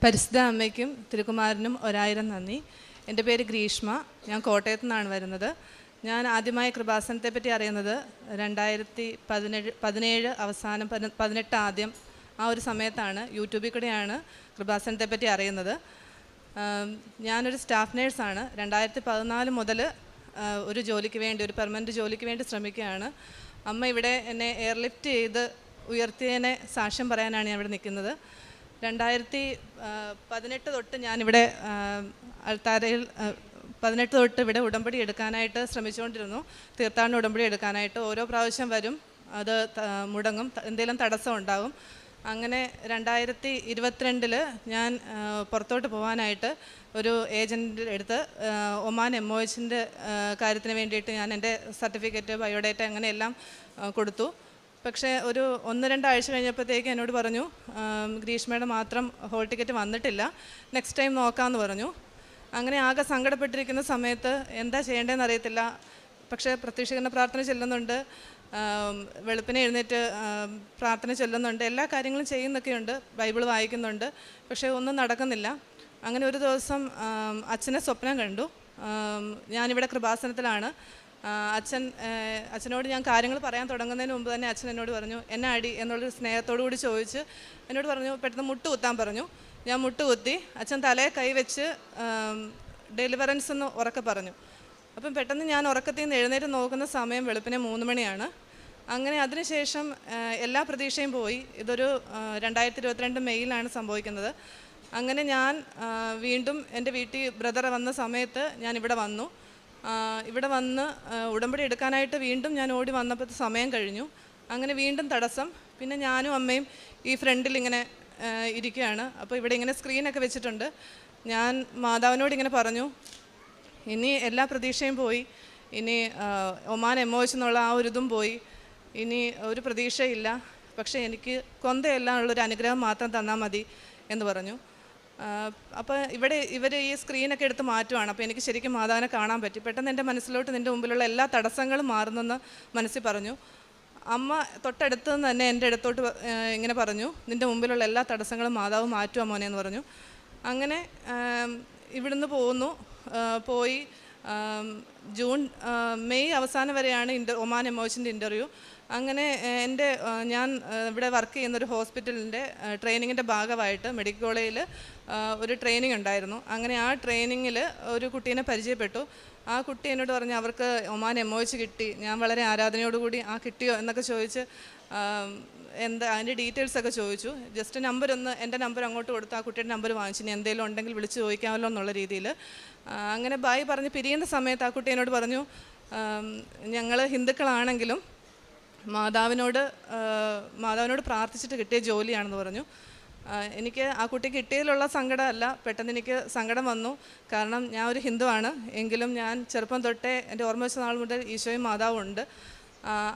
പരിശുദ്ധ അമ്മയ്ക്കും തിരുക്കുമാരനും 1000 നന്ദി. എൻ്റെ പേര് ഗ്രീഷ്മ. ഞാൻ കോട്ടയത്തു നിന്നാണ് വരുന്നത്. ഞാൻ ആദ്യമായി കൃപാസനത്തെപ്പറ്റി അറിയുന്നത് 2017 അവസാനം 18 ആദ്യം ആ ഒരു സമയത്താണ്. യൂട്യൂബിൽ കൂടെയാണ് കൃപാസനത്തെപ്പറ്റി അറിയുന്നത്. ഞാനൊരു സ്റ്റാഫ് നേഴ്സാണ്. 2014 മുതൽ ഒരു ജോലിക്ക് വേണ്ടി, ഒരു പെർമനൻറ്റ് ജോലിക്ക് വേണ്ടി ശ്രമിക്കുകയാണ്. അമ്മ ഇവിടെ എന്നെ എയർലിഫ്റ്റ് ചെയ്ത് ഉയർത്തിയതിനെ സാക്ഷ്യം പറയാനാണ് ഞാൻ ഇവിടെ നിൽക്കുന്നത്. 2018 തൊട്ട് ഞാനിവിടെ അൾത്താരയിൽ 18 തൊട്ട് ഇവിടെ ഉടമ്പടി എടുക്കാനായിട്ട് ശ്രമിച്ചുകൊണ്ടിരുന്നു. തീർത്ഥാടന ഉടമ്പടി എടുക്കാനായിട്ട് ഓരോ പ്രാവശ്യം വരും, അത് മുടങ്ങും, എന്തെങ്കിലും തടസ്സം ഉണ്ടാകും. അങ്ങനെ 2022 ഞാൻ പുറത്തോട്ട് പോകാനായിട്ട് ഒരു ഏജൻറ്റ് എടുത്ത് ഒമാൻ MOHൻ്റെ കാര്യത്തിന് വേണ്ടിയിട്ട് ഞാൻ എൻ്റെ സർട്ടിഫിക്കറ്റ്, ബയോഡേറ്റ അങ്ങനെയെല്ലാം കൊടുത്തു. പക്ഷേ ഒരു 1-2 ആഴ്ച കഴിഞ്ഞപ്പോഴത്തേക്ക് എന്നോട് പറഞ്ഞു, ഗ്രീഷ്മയുടെ മാത്രം ഹോൾ ടിക്കറ്റ് വന്നിട്ടില്ല, നെക്സ്റ്റ് ടൈം നോക്കാമെന്ന് പറഞ്ഞു. അങ്ങനെ ആകെ സങ്കടപ്പെട്ടിരിക്കുന്ന സമയത്ത് എന്താ ചെയ്യേണ്ടതെന്ന് അറിയത്തില്ല. പക്ഷേ പ്രത്യക്ഷീകരണ പ്രാർത്ഥന ചൊല്ലുന്നുണ്ട്, വെളുപ്പിനെ എഴുന്നേറ്റ് പ്രാർത്ഥന ചൊല്ലുന്നുണ്ട്, എല്ലാ കാര്യങ്ങളും ചെയ്യുന്നൊക്കെയുണ്ട്, ബൈബിൾ വായിക്കുന്നുണ്ട്, പക്ഷേ ഒന്നും നടക്കുന്നില്ല. അങ്ങനെ ഒരു ദിവസം അച്ഛനെ സ്വപ്നം കണ്ടു. ഞാനിവിടെ കൃപാസനത്തിലാണ്. അച്ഛനോട് ഞാൻ കാര്യങ്ങൾ പറയാൻ തുടങ്ങുന്നതിന് മുമ്പ് തന്നെ അച്ഛൻ എന്നോട് പറഞ്ഞു, എന്നെ അടി എന്നുള്ളൊരു സ്നേഹത്തോടു കൂടി ചോദിച്ച് എന്നോട് പറഞ്ഞു, പെട്ടെന്ന് മുട്ട് കുത്താൻ പറഞ്ഞു. ഞാൻ മുട്ട് കുത്തി. അച്ഛൻ തലയെ കൈവച്ച് ഡെലിവറൻസ് എന്ന് ഉറക്കെ പറഞ്ഞു. അപ്പം പെട്ടെന്ന് ഞാൻ ഉറക്കത്തിൽ നിന്ന് എഴുന്നേറ്റ് നോക്കുന്ന സമയം വെളുപ്പിനെ 3 മണിയാണ്. അങ്ങനെ അതിനുശേഷം എല്ലാ പ്രതീക്ഷയും പോയി. ഇതൊരു 2022 മെയ്യിലാണ് സംഭവിക്കുന്നത്. അങ്ങനെ ഞാൻ വീണ്ടും എൻ്റെ വീട്ടിൽ ബ്രദർ വന്ന സമയത്ത് ഞാൻ ഇവിടെ വന്നു. ഇവിടെ വന്ന് ഉടമ്പടി എടുക്കാനായിട്ട് വീണ്ടും ഞാൻ ഓടി വന്നപ്പോൾ സമയം കഴിഞ്ഞു. അങ്ങനെ വീണ്ടും തടസ്സം. പിന്നെ ഞാനും അമ്മയും ഈ ഫ്രണ്ടിൽ ഇങ്ങനെ ഇരിക്കുകയാണ്. അപ്പോൾ ഇവിടെ ഇങ്ങനെ സ്ക്രീനൊക്കെ വെച്ചിട്ടുണ്ട്. ഞാൻ മാതാവിനോട് ഇങ്ങനെ പറഞ്ഞു, ഇനി എല്ലാ പ്രതീക്ഷയും പോയി, ഇനി ഒമാൻ MOH എന്നുള്ള ആ ഒരു ഇതും പോയി, ഇനി ഒരു പ്രതീക്ഷയില്ല, പക്ഷേ എനിക്ക് കൊന്തയെല്ലാം ഉള്ളൊരു അനുഗ്രഹം മാത്രം തന്നാൽ മതി എന്ന് പറഞ്ഞു. അപ്പോൾ ഇവർ ഈ സ്ക്രീനൊക്കെ എടുത്ത് മാറ്റുവാണ്. അപ്പോൾ എനിക്ക് ശരിക്കും മാതാവിനെ കാണാൻ പറ്റി. പെട്ടെന്ന് എൻ്റെ മനസ്സിലോട്ട് നിൻ്റെ മുമ്പിലുള്ള എല്ലാ തടസ്സങ്ങളും മാറുന്നെന്ന് മനസ്സിൽ പറഞ്ഞു. അമ്മ തൊട്ടടുത്ത് നിന്ന് തന്നെ എൻ്റെ അടുത്തോട്ട് ഇങ്ങനെ പറഞ്ഞു, നിൻ്റെ മുമ്പിലുള്ള എല്ലാ തടസ്സങ്ങളും മാതാവ് മാറ്റുക മോനെ എന്ന് പറഞ്ഞു. അങ്ങനെ ഇവിടുന്ന് പോയി മെയ് അവസാനം വരെയാണ് ഒമാൻ MOHൻ്റെ ഇൻ്റർവ്യൂ. അങ്ങനെ ഞാൻ ഇവിടെ വർക്ക് ചെയ്യുന്നൊരു ഹോസ്പിറ്റലിൻ്റെ ട്രെയിനിങ്ങിൻ്റെ ഭാഗമായിട്ട് മെഡിക്കൽ കോളേജിൽ ഒരു ട്രെയിനിങ് ഉണ്ടായിരുന്നു. അങ്ങനെ ആ ട്രെയിനിങ്ങിൽ ഒരു കുട്ടീനെ പരിചയപ്പെട്ടു. ആ കുട്ടി എന്നോട് പറഞ്ഞു അവർക്ക് ഒമാൻ MOH കിട്ടി. ഞാൻ വളരെ ആരാധനയോടുകൂടി ആ കിട്ടിയോ എന്നൊക്കെ ചോദിച്ച് അതിൻ്റെ ഡീറ്റെയിൽസൊക്കെ ചോദിച്ചു. ജസ്റ്റ് എൻ്റെ നമ്പർ അങ്ങോട്ട് കൊടുത്ത് ആ കുട്ടിയുടെ നമ്പർ വാങ്ങിച്ചു, ഇനി എന്തെങ്കിലും ഉണ്ടെങ്കിൽ വിളിച്ച് ചോദിക്കാമല്ലോ എന്നുള്ള രീതിയിൽ. അങ്ങനെ ബായ് പറഞ്ഞ് പിരിയുന്ന സമയത്ത് ആ കുട്ടി എന്നോട് പറഞ്ഞു, ഞങ്ങൾ ഹിന്ദുക്കളാണെങ്കിലും മാതാവിനോട് പ്രാർത്ഥിച്ചിട്ട് കിട്ടിയ ജോലിയാണെന്ന് പറഞ്ഞു. എനിക്ക് ആ കുട്ടി കിട്ടിയതിലുള്ള സങ്കടമല്ല, പെട്ടെന്ന് എനിക്ക് സങ്കടം വന്നു. കാരണം ഞാൻ ഒരു ഹിന്ദുവാണ്, എങ്കിലും ഞാൻ ചെറുപ്പം തൊട്ടേ എൻ്റെ ഓർമ്മ വെച്ച നാൾ മുതൽ ഈശോയും മാതാവും ഉണ്ട്.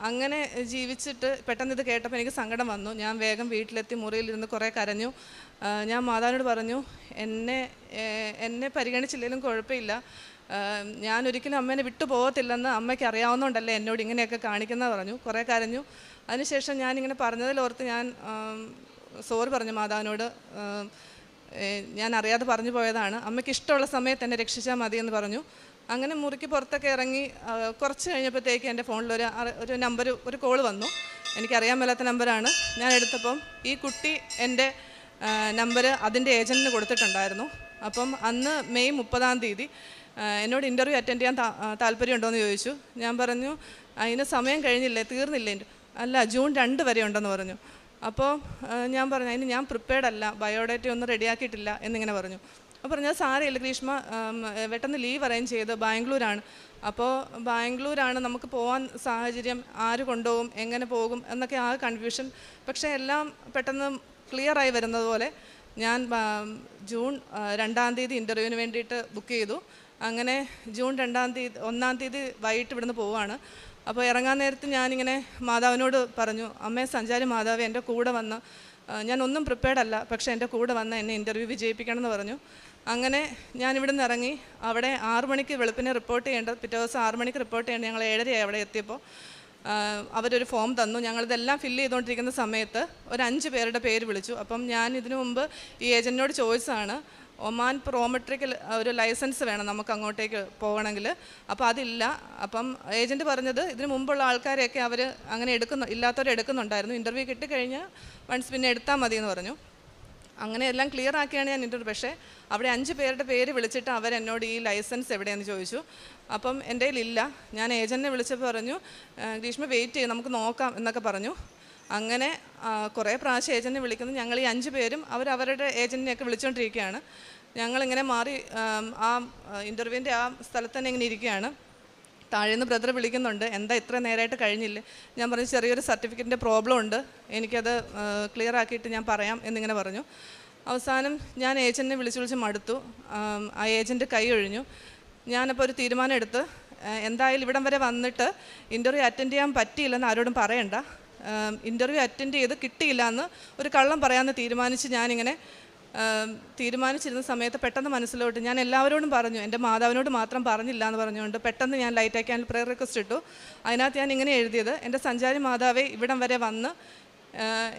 അങ്ങനെ ജീവിച്ചിട്ട് പെട്ടെന്ന് ഇത് കേട്ടപ്പോൾ എനിക്ക് സങ്കടം വന്നു. ഞാൻ വേഗം വീട്ടിലെത്തി മുറിയിലിരുന്ന് കുറേ കരഞ്ഞു. ഞാൻ മാതാവിനോട് പറഞ്ഞു, എന്നെ പരിഗണിച്ചില്ലെങ്കിലും കുഴപ്പമില്ല, ഞാൻ ഒരിക്കലും അമ്മേനെ വിട്ടു പോകത്തില്ലെന്ന് അമ്മയ്ക്ക് അറിയാവുന്നതുകൊണ്ടല്ലേ എന്നോട് ഇങ്ങനെയൊക്കെ കാണിക്കുന്നത് പറഞ്ഞു. കുറേ കരഞ്ഞു. അതിനുശേഷം ഞാനിങ്ങനെ പറഞ്ഞതിലോർത്ത് ഞാൻ സോറി പറഞ്ഞു മാതാവിനോട്. ഞാൻ അറിയാതെ പറഞ്ഞു പോയതാണ്, അമ്മയ്ക്ക് ഇഷ്ടമുള്ള സമയത്ത് എന്നെ രക്ഷിച്ചാൽ മതിയെന്ന് പറഞ്ഞു. അങ്ങനെ മുറിക്ക് പുറത്തൊക്കെ ഇറങ്ങി കുറച്ച് കഴിഞ്ഞപ്പോഴത്തേക്ക് എൻ്റെ ഫോണിൽ ഒരു കോൾ വന്നു. എനിക്കറിയാൻ മേലാത്ത നമ്പറാണ്. ഞാൻ എടുത്തപ്പം ഈ കുട്ടി എൻ്റെ നമ്പർ അതിൻ്റെ ഏജൻറ്റിന് കൊടുത്തിട്ടുണ്ടായിരുന്നു. അപ്പം അന്ന് മെയ് 30-ാം തീയതി എന്നോട് ഇൻ്റർവ്യൂ അറ്റൻഡ് ചെയ്യാൻ താല്പര്യമുണ്ടോ എന്ന് ചോദിച്ചു. ഞാൻ പറഞ്ഞു അതിന് സമയം കഴിഞ്ഞില്ലേ, തീർന്നില്ലേ? അല്ല, ജൂൺ 2 വരെ ഉണ്ടെന്ന് പറഞ്ഞു. അപ്പോൾ ഞാൻ പറഞ്ഞു അതിന് ഞാൻ പ്രിപ്പയർഡ് അല്ല, ബയോഡേറ്റ ഒന്നും റെഡിയാക്കിയിട്ടില്ല എന്നിങ്ങനെ പറഞ്ഞു. അപ്പോൾ പറഞ്ഞാൽ സാരമില്ല ഗ്രീഷ്മ, പെട്ടെന്ന് ലീവ് അറേഞ്ച് ചെയ്ത് ബാംഗ്ലൂരാണ്. അപ്പോൾ ബാംഗ്ലൂരാണ് നമുക്ക് പോകാൻ സാഹചര്യം, ആര് കൊണ്ടുപോകും, എങ്ങനെ പോകും എന്നൊക്കെ ആ കൺഫ്യൂഷൻ. പക്ഷേ എല്ലാം പെട്ടെന്ന് ക്ലിയറായി വരുന്നത് പോലെ ഞാൻ ജൂൺ 2-ാം തീയതി ഇൻ്റർവ്യൂവിന് വേണ്ടിയിട്ട് ബുക്ക് ചെയ്തു. അങ്ങനെ ജൂൺ 1-ാം തീയതി വൈകിട്ട് ഇവിടുന്ന് പോവുകയാണ്. അപ്പോൾ ഇറങ്ങാൻ നേരത്ത് ഞാനിങ്ങനെ മാതാവിനോട് പറഞ്ഞു, അമ്മേ സഞ്ചാരി മാതാവ് എൻ്റെ കൂടെ വന്ന്, ഞാനൊന്നും പ്രിപ്പയർഡ് അല്ല, പക്ഷേ എൻ്റെ കൂടെ വന്ന് എന്നെ ഇൻ്റർവ്യൂ വിജയിപ്പിക്കണം എന്ന് പറഞ്ഞു. അങ്ങനെ ഞാനിവിടുന്ന് ഇറങ്ങി. അവിടെ 6 മണിക്ക് വെളുപ്പിനെ റിപ്പോർട്ട് ചെയ്യേണ്ടത്, പിറ്റേ ദിവസം 6 മണിക്ക് റിപ്പോർട്ട് ചെയ്യേണ്ടത്. ഞങ്ങൾ 7:30 അവിടെ എത്തിയപ്പോൾ അവരൊരു ഫോം തന്നു. ഞങ്ങളിതെല്ലാം ഫില്ല് ചെയ്തുകൊണ്ടിരിക്കുന്ന സമയത്ത് ഒരു 5 പേരുടെ പേര് വിളിച്ചു. അപ്പം ഞാൻ ഇതിനു മുമ്പ് ഈ ഏജൻറ്റിനോട് ചോദിച്ചതാണ്, ഒമാൻ പ്രോമെട്രിക്കൽ ഒരു ലൈസൻസ് വേണം നമുക്ക് അങ്ങോട്ടേക്ക് പോകണമെങ്കിൽ. അപ്പോൾ അതില്ല. അപ്പം ഏജൻറ്റ് പറഞ്ഞത് ഇതിന് മുമ്പുള്ള ആൾക്കാരെയൊക്കെ അവർ അങ്ങനെ ഇല്ലാത്തവരെ എടുക്കുന്നുണ്ടായിരുന്നു, ഇൻ്റർവ്യൂ കിട്ടിക്കഴിഞ്ഞാൽ വൺസ് പിന്നെ എടുത്താൽ മതി എന്ന് പറഞ്ഞു. അങ്ങനെ എല്ലാം ക്ലിയർ ആക്കിയാണ് ഞാൻ ഇൻ്റർവ്യൂ. പക്ഷേ അവിടെ 5 പേരുടെ പേര് വിളിച്ചിട്ട് അവരെന്നോട് ഈ ലൈസൻസ് എവിടെയെന്ന് ചോദിച്ചു. അപ്പം എൻ്റെ കയ്യിലില്ല. ഞാൻ ഏജൻറ്റിനെ വിളിച്ചപ്പോൾ പറഞ്ഞു, ഗ്രീഷ്മ വെയിറ്റ് ചെയ്യും, നമുക്ക് നോക്കാം എന്നൊക്കെ പറഞ്ഞു. അങ്ങനെ കുറേ പ്രാവശ്യം ഏജൻറ്റിനെ വിളിക്കുന്നു. ഞങ്ങൾ ഈ 5 പേരും അവരവരുടെ ഏജൻറ്റിനെയൊക്കെ വിളിച്ചുകൊണ്ടിരിക്കുകയാണ്. ഞങ്ങളിങ്ങനെ മാറി ആ ഇൻ്റർവ്യൂവിൻ്റെ ആ സ്ഥലത്ത് തന്നെ ഇങ്ങനെ ഇരിക്കുകയാണ്. താഴേന്ന് ബ്രദർ വിളിക്കുന്നുണ്ട്, എന്താ ഇത്ര നേരമായിട്ട് കഴിഞ്ഞില്ലേ? ഞാൻ പറഞ്ഞു, ചെറിയൊരു സർട്ടിഫിക്കറ്റിൻ്റെ പ്രോബ്ലം ഉണ്ട്, എനിക്കത് ക്ലിയർ ആക്കിയിട്ട് ഞാൻ പറയാം എന്നിങ്ങനെ പറഞ്ഞു. അവസാനം ഞാൻ ഏജൻറ്റിനെ വിളിച്ച് മടുത്തു. ആ ഏജൻറ്റ് കൈ ഒഴിഞ്ഞു. ഞാനപ്പോൾ ഒരു തീരുമാനം എടുത്ത്, എന്തായാലും ഇവിടം വരെ വന്നിട്ട് ഇൻ്റർവ്യൂ അറ്റൻഡ് ചെയ്യാൻ പറ്റിയില്ലെന്ന് ആരോടും പറയണ്ട, ഇൻ്റർവ്യൂ അറ്റൻഡ് ചെയ്ത് കിട്ടിയില്ല എന്ന് ഒരു കള്ളം പറയാമെന്ന് തീരുമാനിച്ച് ഞാനിങ്ങനെ തീരുമാനിച്ചിരുന്ന സമയത്ത് പെട്ടെന്ന് മനസ്സിലോട്ട്, ഞാൻ എല്ലാവരോടും പറഞ്ഞു, എൻ്റെ മാതാവിനോട് മാത്രം പറഞ്ഞില്ല എന്ന് പറഞ്ഞുകൊണ്ട് പെട്ടെന്ന് ഞാൻ ലൈറ്റ് ആക്കാൻ പ്രയർ റിക്വസ്റ്റ് ഇട്ടു. അതിനകത്ത് ഞാൻ ഇങ്ങനെ എഴുതിയത്, എൻ്റെ സഞ്ചാരി മാതാവേ ഇവിടം വരെ വന്ന്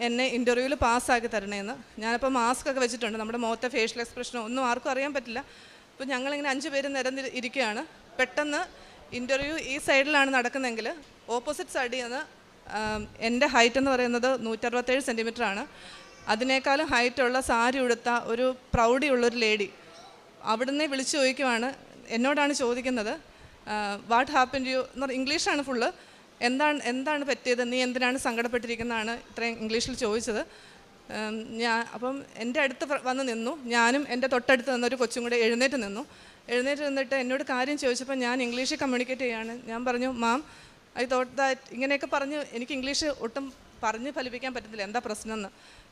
എന്നെ ഇൻ്റർവ്യൂവിൽ പാസ്സാക്കി തരണേന്ന്. ഞാനപ്പോൾ മാസ്ക് ഒക്കെ വെച്ചിട്ടുണ്ട്, നമ്മുടെ മുഖത്തെ ഫേഷ്യൽ എക്സ്പ്രഷനോ ഒന്നും ആർക്കും അറിയാൻ പറ്റില്ല. അപ്പോൾ ഞങ്ങളിങ്ങനെ 5 പേര് നിരന്ന് ഇരിക്കുകയാണ്. പെട്ടെന്ന് ഇൻ്റർവ്യൂ ഈ സൈഡിലാണ് നടക്കുന്നതെങ്കിൽ ഓപ്പോസിറ്റ് സൈഡിൽ നിന്ന് എൻ്റെ ഹൈറ്റ് എന്ന് പറയുന്നത് 167 സെൻറ്റിമീറ്ററാണ്. അതിനേക്കാളും ഹൈറ്റുള്ള സാരി ഉടുത്ത ഒരു പ്രൗഢിയുള്ളൊരു ലേഡി അവിടുന്ന് വിളിച്ചു ചോദിക്കുവാണ്, എന്നോടാണ് ചോദിക്കുന്നത്, വാട്ട് ഹാപ്പൻ ടു യു എന്ന് പറഞ്ഞാൽ ഇംഗ്ലീഷാണ് ഫുള്ള്. എന്താണ് പറ്റിയത്, നീ എന്തിനാണ് സങ്കടപ്പെട്ടിരിക്കുന്നതാണ് ഇത്രയും ഇംഗ്ലീഷിൽ ചോദിച്ചത്. അപ്പം എൻ്റെ അടുത്ത് വന്ന് നിന്നു. ഞാനും എൻ്റെ തൊട്ടടുത്ത് നിന്നൊരു കൊച്ചും കൂടെ എഴുന്നേറ്റ് നിന്നിട്ട് എന്നോട് കാര്യം ചോദിച്ചപ്പോൾ ഞാൻ ഇംഗ്ലീഷിൽ കമ്മ്യൂണിക്കേറ്റ് ചെയ്യുകയാണ്. ഞാൻ പറഞ്ഞു, മാം ഐ തോട്ട് ദാറ്റ് ഇങ്ങനെയൊക്കെ പറഞ്ഞു, എനിക്ക് ഇംഗ്ലീഷ് ഒട്ടും പറഞ്ഞ് ഫലിപ്പിക്കാൻ പറ്റത്തില്ല, എന്താ പ്രശ്നമെന്ന്.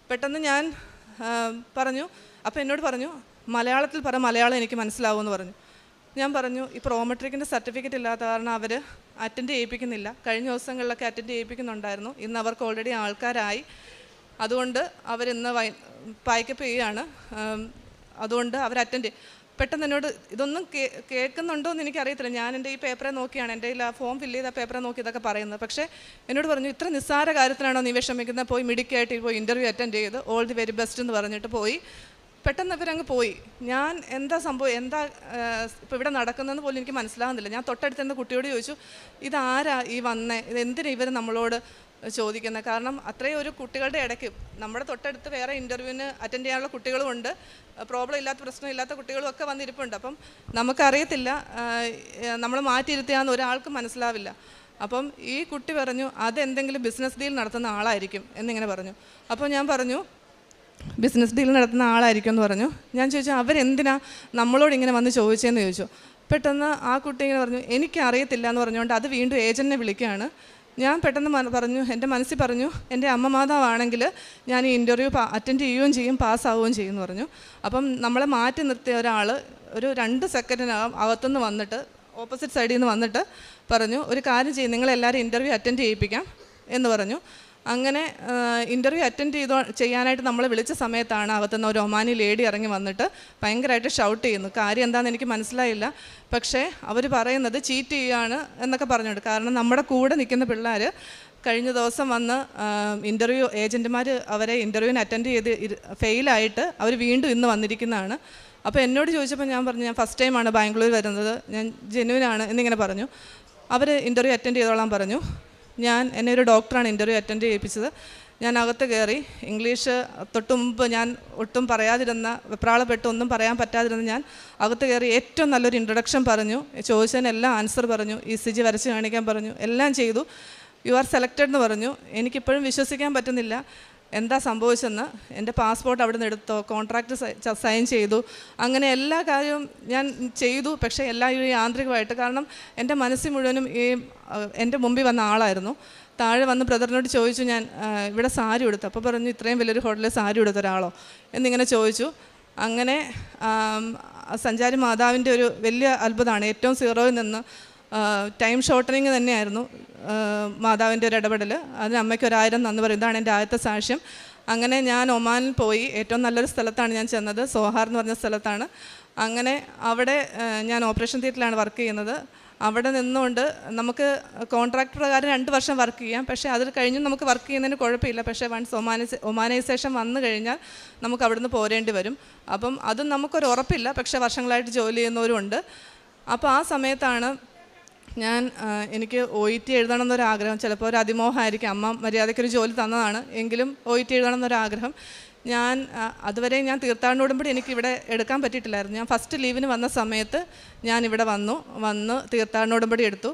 പെട്ടെന്ന് ഞാൻ പറഞ്ഞു. അപ്പോൾ എന്നോട് പറഞ്ഞു, മലയാളത്തിൽ പറ, മലയാളം എനിക്ക് മനസ്സിലാവുമെന്ന് പറഞ്ഞു. ഞാൻ പറഞ്ഞു, ഈ പ്രോമെട്രിക്കിൻ്റെ സർട്ടിഫിക്കറ്റ് ഇല്ലാത്ത കാരണം അവർ അറ്റൻഡ് ചെയ്യിപ്പിക്കുന്നില്ല. കഴിഞ്ഞ ദിവസങ്ങളിലൊക്കെ അറ്റൻഡ് ചെയ്യിപ്പിക്കുന്നുണ്ടായിരുന്നു, ഇന്ന് അവർക്ക് ഓൾറെഡി ആൾക്കാരായി, അതുകൊണ്ട് അവരിന്ന് പായ്ക്കപ്പ് ചെയ്യുകയാണ്, അതുകൊണ്ട് അവർ അറ്റൻഡ്. പെട്ടെന്ന് എന്നോട് ഇതൊന്നും കേൾക്കുന്നുണ്ടോ എന്ന് എനിക്കറിയത്തില്ല. ഞാൻ എൻ്റെ ഈ പേപ്പറെ നോക്കിയാണ്, എൻ്റെ ആ ഫോം ഫില്ല് ചെയ്ത പേപ്പറെ നോക്കി ഇതൊക്കെ പറയുന്നത്. പക്ഷേ എന്നോട് പറഞ്ഞു, ഇത്ര നിസ്സാര കാര്യത്തിനാണോ നീ വിഷമിക്കുന്നത്, പോയി മിടുക്കായിട്ട് പോയി ഇൻ്റർവ്യൂ അറ്റൻഡ് ചെയ്ത് ഓൾ ദി വെരി ബെസ്റ്റ് എന്ന് പറഞ്ഞിട്ട് പോയി. പെട്ടെന്ന് ഇവരങ്ങ് പോയി. ഞാൻ എന്താ സംഭവം, എന്താ ഇപ്പോൾ ഇവിടെ നടക്കുന്നതെന്ന് പോലും എനിക്ക് മനസ്സിലാകുന്നില്ല. ഞാൻ തൊട്ടടുത്ത് കുട്ടിയോട് ചോദിച്ചു, ഇതാരാ ഈ വന്നേ, ഇതെന്തിനാ ഇവർ നമ്മളോട് ചോദിക്കുന്നത്? കാരണം അത്രയും ഒരു കുട്ടികളുടെ ഇടയ്ക്ക് നമ്മുടെ തൊട്ടടുത്ത് വേറെ ഇൻ്റർവ്യൂവിന് അറ്റൻഡ് ചെയ്യാനുള്ള കുട്ടികളുമുണ്ട്, പ്രോബ്ലം ഇല്ലാത്ത പ്രശ്നമില്ലാത്ത കുട്ടികളും ഒക്കെ വന്നിരിപ്പുണ്ട്. അപ്പം നമുക്കറിയത്തില്ല, നമ്മൾ മാറ്റിയിരുത്തിയാന്ന് ഒരാൾക്കും മനസ്സിലാവില്ല. അപ്പം ഈ കുട്ടി പറഞ്ഞു, അതെന്തെങ്കിലും ബിസിനസ് ഡീൽ നടത്തുന്ന ആളായിരിക്കും എന്നിങ്ങനെ പറഞ്ഞു. അപ്പോൾ ഞാൻ പറഞ്ഞു, ബിസിനസ് ഡീൽ നടത്തുന്ന ആളായിരിക്കും എന്ന് പറഞ്ഞു. ഞാൻ ചോദിച്ചു, അവരെന്തിനാ നമ്മളോട് ഇങ്ങനെ വന്ന് ചോദിച്ചതെന്ന് ചോദിച്ചു. പെട്ടെന്ന് ആ കുട്ടി ഇങ്ങനെ പറഞ്ഞു, എനിക്കറിയത്തില്ല എന്ന് പറഞ്ഞുകൊണ്ട് അത് വീണ്ടും ഏജൻറ്റിനെ വിളിക്കുകയാണ്. ഞാൻ പെട്ടെന്ന് പറഞ്ഞു, എൻ്റെ മനസ്സിൽ പറഞ്ഞു, എൻ്റെ അമ്മ മാതാവാണെങ്കിൽ ഞാൻ ഈ ഇൻ്റർവ്യൂ അറ്റൻഡ് ചെയ്യുകയും ചെയ്യും, പാസ്സാവുകയും ചെയ്യും എന്ന് പറഞ്ഞു. അപ്പം നമ്മളെ മാറ്റി നിർത്തിയ ഒരാൾ ഒരു 2 സെക്കൻഡിനകം അകത്തുനിന്ന് വന്നിട്ട്, ഓപ്പോസിറ്റ് സൈഡിൽ നിന്ന് വന്നിട്ട് പറഞ്ഞു, ഒരു കാര്യം ചെയ്യും, നിങ്ങളെല്ലാവരും ഇൻ്റർവ്യൂ അറ്റൻഡ് ചെയ്യിപ്പിക്കാം എന്ന് പറഞ്ഞു. അങ്ങനെ ഇൻ്റർവ്യൂ അറ്റൻഡ് ചെയ്യാനായിട്ട് നമ്മളെ വിളിച്ച സമയത്താണ് അകത്തുനിന്ന് ഒരു ഒമാനി ലേഡി ഇറങ്ങി വന്നിട്ട് ഭയങ്കരമായിട്ട് ഷൗട്ട് ചെയ്യുന്നു. കാര്യം എന്താണെന്ന് എനിക്ക് മനസ്സിലായില്ല. പക്ഷേ അവർ പറയുന്നത് ചീറ്റ് ചെയ്യുകയാണ് എന്നൊക്കെ പറഞ്ഞുകൊണ്ട്, കാരണം നമ്മുടെ കൂടെ നിൽക്കുന്ന പിള്ളേർ കഴിഞ്ഞ ദിവസം വന്ന് ഇൻ്റർവ്യൂ ഏജൻറ്റുമാർ അവരെ ഇൻ്റർവ്യൂവിന് അറ്റൻഡ് ചെയ്ത് ഫെയിലായിട്ട് അവർ വീണ്ടും ഇന്ന് വന്നിരിക്കുന്നതാണ്. അപ്പോൾ എന്നോട് ചോദിച്ചപ്പോൾ ഞാൻ പറഞ്ഞു, ഞാൻ ഫസ്റ്റ് ടൈമാണ് ബാംഗ്ലൂർ വരുന്നത്, ഞാൻ ജെന്യുവിനാണ് എന്നിങ്ങനെ പറഞ്ഞു. അവർ ഇൻ്റർവ്യൂ അറ്റൻഡ് ചെയ്തോളാൻ പറഞ്ഞു. എന്നെ ഒരു ഡോക്ടറാണ് ഇൻ്റർവ്യൂ അറ്റൻഡ് ചെയ്യിപ്പിച്ചത്. ഞാൻ അകത്ത് കയറി. ഇംഗ്ലീഷ് തൊട്ട് മുമ്പ് ഞാൻ ഒട്ടും പറയാതിരുന്ന, വെപ്രാളപ്പെട്ട് ഒന്നും പറയാൻ പറ്റാതിരുന്ന ഞാൻ അകത്ത് കയറി ഏറ്റവും നല്ലൊരു ഇൻട്രൊഡക്ഷൻ പറഞ്ഞു. ചോദിച്ചതിനെല്ലാം ആൻസർ പറഞ്ഞു, ECG വരച്ച് കാണിക്കാൻ പറഞ്ഞു, എല്ലാം ചെയ്തു. യു ആർ സെലക്റ്റഡ് എന്ന് പറഞ്ഞു. എനിക്കിപ്പോഴും വിശ്വസിക്കാൻ പറ്റുന്നില്ല എന്താ സംഭവിച്ചെന്ന്. എൻ്റെ പാസ്പോർട്ട് അവിടെ നിന്ന് എടുത്തോ, കോൺട്രാക്റ്റ് സൈൻ ചെയ്തു, അങ്ങനെ എല്ലാ കാര്യവും ഞാൻ ചെയ്തു. പക്ഷേ എല്ലാം ഈ യാന്ത്രികമായിട്ട്, കാരണം എൻ്റെ മനസ്സിൽ മുഴുവനും ഈ എൻ്റെ മുമ്പിൽ വന്ന ആളായിരുന്നു. താഴെ വന്ന് ബ്രദറിനോട് ചോദിച്ചു, ഞാൻ ഇവിടെ സാരി ഉടുത്തു. അപ്പോൾ പറഞ്ഞു, ഇത്രയും വലിയൊരു ഹോട്ടലിൽ സാരി ഉടുത്ത ഒരാളോ എന്നിങ്ങനെ ചോദിച്ചു. അങ്ങനെ സഞ്ചാരി മാതാവിൻ്റെ ഒരു വലിയ അത്ഭുതമാണ്. ഏറ്റവും സീറോയിൽ നിന്ന് ടൈം ഷോർട്ടനിങ് തന്നെയായിരുന്നു മാതാവിൻ്റെ ഒരു ഇടപെടൽ. അതിന് അമ്മയ്ക്ക് 1000 നന്ദി പറയും. ഇതാണ് എൻ്റെ ആദ്യത്തെ സാക്ഷ്യം. അങ്ങനെ ഞാൻ ഒമാനിൽ പോയി. ഏറ്റവും നല്ലൊരു സ്ഥലത്താണ് ഞാൻ ചെന്നത്, സോഹാർ എന്ന് പറഞ്ഞ സ്ഥലത്താണ്. അങ്ങനെ അവിടെ ഞാൻ ഓപ്പറേഷൻ തിയേറ്ററിലാണ് വർക്ക് ചെയ്യുന്നത്. അവിടെ നിന്നുകൊണ്ട് നമുക്ക് കോൺട്രാക്ട് പ്രകാരം 2 വർഷം വർക്ക് ചെയ്യാം. പക്ഷേ അതിൽ കഴിഞ്ഞും നമുക്ക് വർക്ക് ചെയ്യുന്നതിന് കുഴപ്പമില്ല. പക്ഷേ വൺസ് ഒമാനൈസേഷൻ വന്നു കഴിഞ്ഞാൽ നമുക്ക് അവിടുന്ന് പോരേണ്ടി വരും. അപ്പം അതും നമുക്കൊരു ഉറപ്പില്ല. പക്ഷേ വർഷങ്ങളായിട്ട് ജോലി ചെയ്യുന്നവരുമുണ്ട്. അപ്പോൾ ആ സമയത്താണ് എനിക്ക് OET എഴുതണം എന്നൊരാഗ്രഹം. ചിലപ്പോൾ ഒരു അതിമോഹമായിരിക്കും, അമ്മ മര്യാദയ്ക്കൊരു ജോലി തന്നതാണ് എങ്കിലും OET എഴുതണം എന്നൊരാഗ്രഹം. അതുവരെ ഞാൻ തീർത്ഥാടന ഉടമ്പടി എനിക്കിവിടെ എടുക്കാൻ പറ്റിയിട്ടില്ലായിരുന്നു. ഞാൻ ഫസ്റ്റ് ലീവിന് വന്ന സമയത്ത് ഞാനിവിടെ വന്ന് തീർത്ഥാടന ഉടമ്പടി എടുത്തു.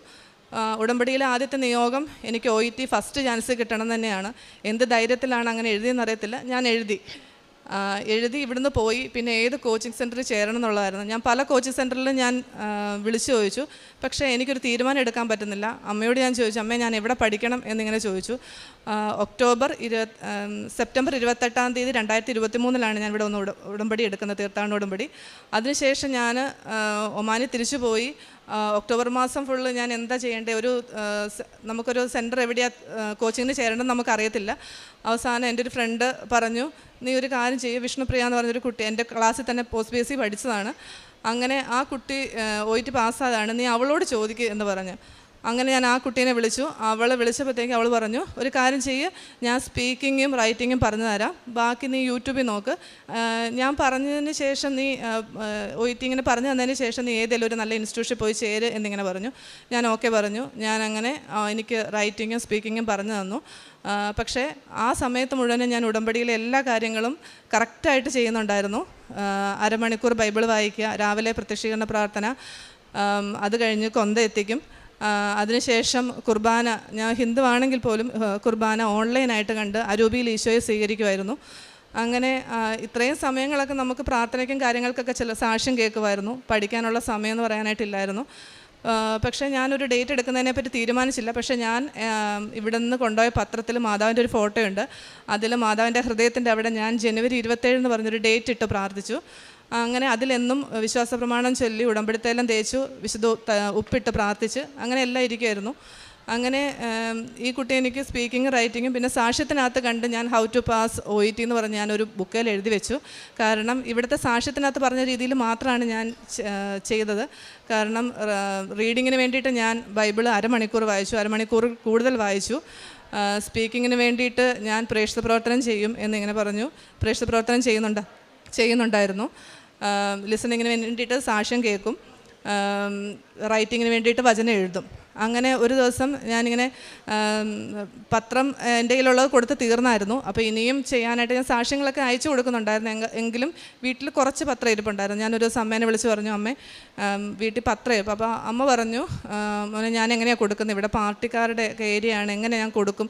ഉടമ്പടിയിലെ ആദ്യത്തെ നിയോഗം എനിക്ക് OET ഫസ്റ്റ് ചാൻസ് കിട്ടണം തന്നെയാണ്. എന്ത് ധൈര്യത്തിലാണ് അങ്ങനെ എഴുതിയെന്നറിയത്തില്ല. ഞാൻ എഴുതി ഇവിടുന്ന് പോയി. പിന്നെ ഏത് കോച്ചിങ് സെൻറ്ററിൽ ചേരണം എന്നുള്ളതായിരുന്നു. ഞാൻ പല കോച്ചിങ് സെൻറ്ററിലും ഞാൻ വിളിച്ചു ചോദിച്ചു. പക്ഷേ എനിക്കൊരു തീരുമാനം എടുക്കാൻ പറ്റുന്നില്ല. അമ്മയോട് ഞാൻ ചോദിച്ചു, അമ്മേ ഞാൻ എവിടെ പഠിക്കണം എന്നിങ്ങനെ ചോദിച്ചു. സെപ്റ്റംബർ 28-ാം തീയതി 2023 ഞാൻ ഇവിടെ ഉടമ്പടി എടുക്കുന്നത്, തീർത്ഥാടന ഉടമ്പടി. അതിനുശേഷം ഞാൻ ഒമാനിൽ തിരിച്ചു പോയി. ഒക്ടോബർ മാസം ഫുള്ള് ഞാൻ എന്താ ചെയ്യേണ്ടത്, നമുക്കൊരു സെൻറ്റർ എവിടെയാണ് കോച്ചിങ്ങിന് ചേരേണ്ടതെന്ന് നമുക്കറിയത്തില്ല. അവസാനം എൻ്റെ ഒരു ഫ്രണ്ട് പറഞ്ഞു, നീ ഒരു കാര്യം ചെയ്യും, വിഷ്ണുപ്രിയ എന്ന് പറഞ്ഞൊരു കുട്ടി എൻ്റെ ക്ലാസ്സിൽ തന്നെ പോസ്റ്റ് BSc പഠിച്ചതാണ്. അങ്ങനെ ആ കുട്ടി OET പാസ്സായതാണ്, നീ അവളോട് ചോദിക്കുക എന്ന് പറഞ്ഞു. അങ്ങനെ ഞാൻ ആ കുട്ടീനെ വിളിച്ചു. അവളെ വിളിച്ചപ്പോഴത്തേക്ക് അവൾ പറഞ്ഞു, ഒരു കാര്യം ചെയ്യുക, ഞാൻ സ്പീക്കിങ്ങും റൈറ്റിങ്ങും പറഞ്ഞു തരാം, ബാക്കി നീ യൂട്യൂബിൽ നോക്ക്. ഞാൻ പറഞ്ഞതിന് ശേഷം നീ OET ഇങ്ങനെ പറഞ്ഞു തന്നതിന് ശേഷം നീ ഏതെങ്കിലും ഒരു നല്ല ഇൻസ്റ്റിറ്റ്യൂഷനിൽ പോയി ചേര് എന്നിങ്ങനെ പറഞ്ഞു. ഞാൻ ഓക്കെ പറഞ്ഞു. ഞാൻ അങ്ങനെ എനിക്ക് റൈറ്റിങ്ങും സ്പീക്കിങ്ങും പറഞ്ഞു തന്നു. പക്ഷേ ആ സമയത്ത് മുഴുവനും ഞാൻ ഉടമ്പടിയിലെ എല്ലാ കാര്യങ്ങളും കറക്റ്റായിട്ട് ചെയ്യുന്നുണ്ടായിരുന്നു. അരമണിക്കൂർ ബൈബിൾ വായിക്കുക, രാവിലെ പ്രത്യക്ഷീകരണ പ്രാർത്ഥന, അത് കഴിഞ്ഞ് കൊന്ത എത്തിക്കും. അതിനുശേഷം കുർബാന, ഞാൻ ഹിന്ദു ആണെങ്കിൽ പോലും കുർബാന ഓൺലൈനായിട്ട് കണ്ട് അരൂപിയിൽ ഈശോയെ സ്വീകരിക്കുമായിരുന്നു. അങ്ങനെ ഇത്രയും സമയങ്ങളൊക്കെ നമുക്ക് പ്രാർത്ഥനയ്ക്കും കാര്യങ്ങൾക്കൊക്കെ ചില സാക്ഷ്യം കേൾക്കുമായിരുന്നു. പഠിക്കാനുള്ള സമയം എന്ന് പറയാനായിട്ടില്ലായിരുന്നു. പക്ഷേ ഞാനൊരു ഡേറ്റ് എടുക്കുന്നതിനെപ്പറ്റി തീരുമാനിച്ചില്ല. പക്ഷേ ഞാൻ ഇവിടെ നിന്ന് കൊണ്ടുപോയ പത്രത്തിൽ മാതാവിൻ്റെ ഒരു ഫോട്ടോ ഉണ്ട്. അതിൽ മാതാവിൻ്റെ ഹൃദയത്തിൻ്റെ അവിടെ ഞാൻ ജനുവരി 27 എന്ന് പറഞ്ഞൊരു ഡേറ്റ് ഇട്ട് പ്രാർത്ഥിച്ചു. അങ്ങനെ അതിലെന്നും വിശ്വാസ പ്രമാണം ചൊല്ലി ഉടമ്പടിത്തേലം തേച്ചു വിശുദ്ധ ഉപ്പിട്ട് പ്രാർത്ഥിച്ച് അങ്ങനെ എല്ലാം ഇരിക്കുമായിരുന്നു. അങ്ങനെ ഈ കുട്ടി എനിക്ക് സ്പീക്കിങ്ങും റൈറ്റിങ്ങും പിന്നെ സാക്ഷ്യത്തിനകത്ത് കണ്ട് ഞാൻ ഹൗ ടു പാസ് OET എന്ന് പറഞ്ഞ് ഞാനൊരു ബുക്കിൽ എഴുതി വെച്ചു. കാരണം ഇവിടുത്തെ സാക്ഷ്യത്തിനകത്ത് പറഞ്ഞ രീതിയിൽ മാത്രമാണ് ഞാൻ ചെയ്തത്. കാരണം റീഡിങ്ങിന് വേണ്ടിയിട്ട് ഞാൻ ബൈബിൾ അരമണിക്കൂർ വായിച്ചു, അരമണിക്കൂർ കൂടുതൽ വായിച്ചു. സ്പീക്കിങ്ങിന് വേണ്ടിയിട്ട് ഞാൻ പ്രേക്ഷിത പ്രവർത്തനം ചെയ്യും എന്നിങ്ങനെ പറഞ്ഞു. പ്രേക്ഷിത പ്രവർത്തനം ചെയ്യുന്നുണ്ടായിരുന്നു. ലിസണിങ്ങിന് വേണ്ടിയിട്ട് സാക്ഷ്യം കേൾക്കും, റൈറ്റിങ്ങിന് വേണ്ടിയിട്ട് വചനം എഴുതും. അങ്ങനെ ഒരു ദിവസം ഞാനിങ്ങനെ പത്രം എൻ്റെ കയ്യിലുള്ളത് കൊടുത്ത് തീർന്നായിരുന്നു. അപ്പോൾ ഇനിയും ചെയ്യാനായിട്ട് ഞാൻ സാക്ഷ്യങ്ങളൊക്കെ അയച്ചു കൊടുക്കുന്നുണ്ടായിരുന്നു. എങ്കിലും വീട്ടിൽ കുറച്ച് പത്രം ഇരിപ്പുണ്ടായിരുന്നു. ഞാനൊരു ദിവസം അമ്മേനെ വിളിച്ച് പറഞ്ഞു, അമ്മേ വീട്ടിൽ പത്രം ഇരിപ്പം. അപ്പോൾ അമ്മ പറഞ്ഞു, മോനെ ഞാൻ എങ്ങനെയാണ് കൊടുക്കുന്നത്, ഇവിടെ പാർട്ടിക്കാരുടെ ഏരിയയാണ്, എങ്ങനെ ഞാൻ കൊടുക്കും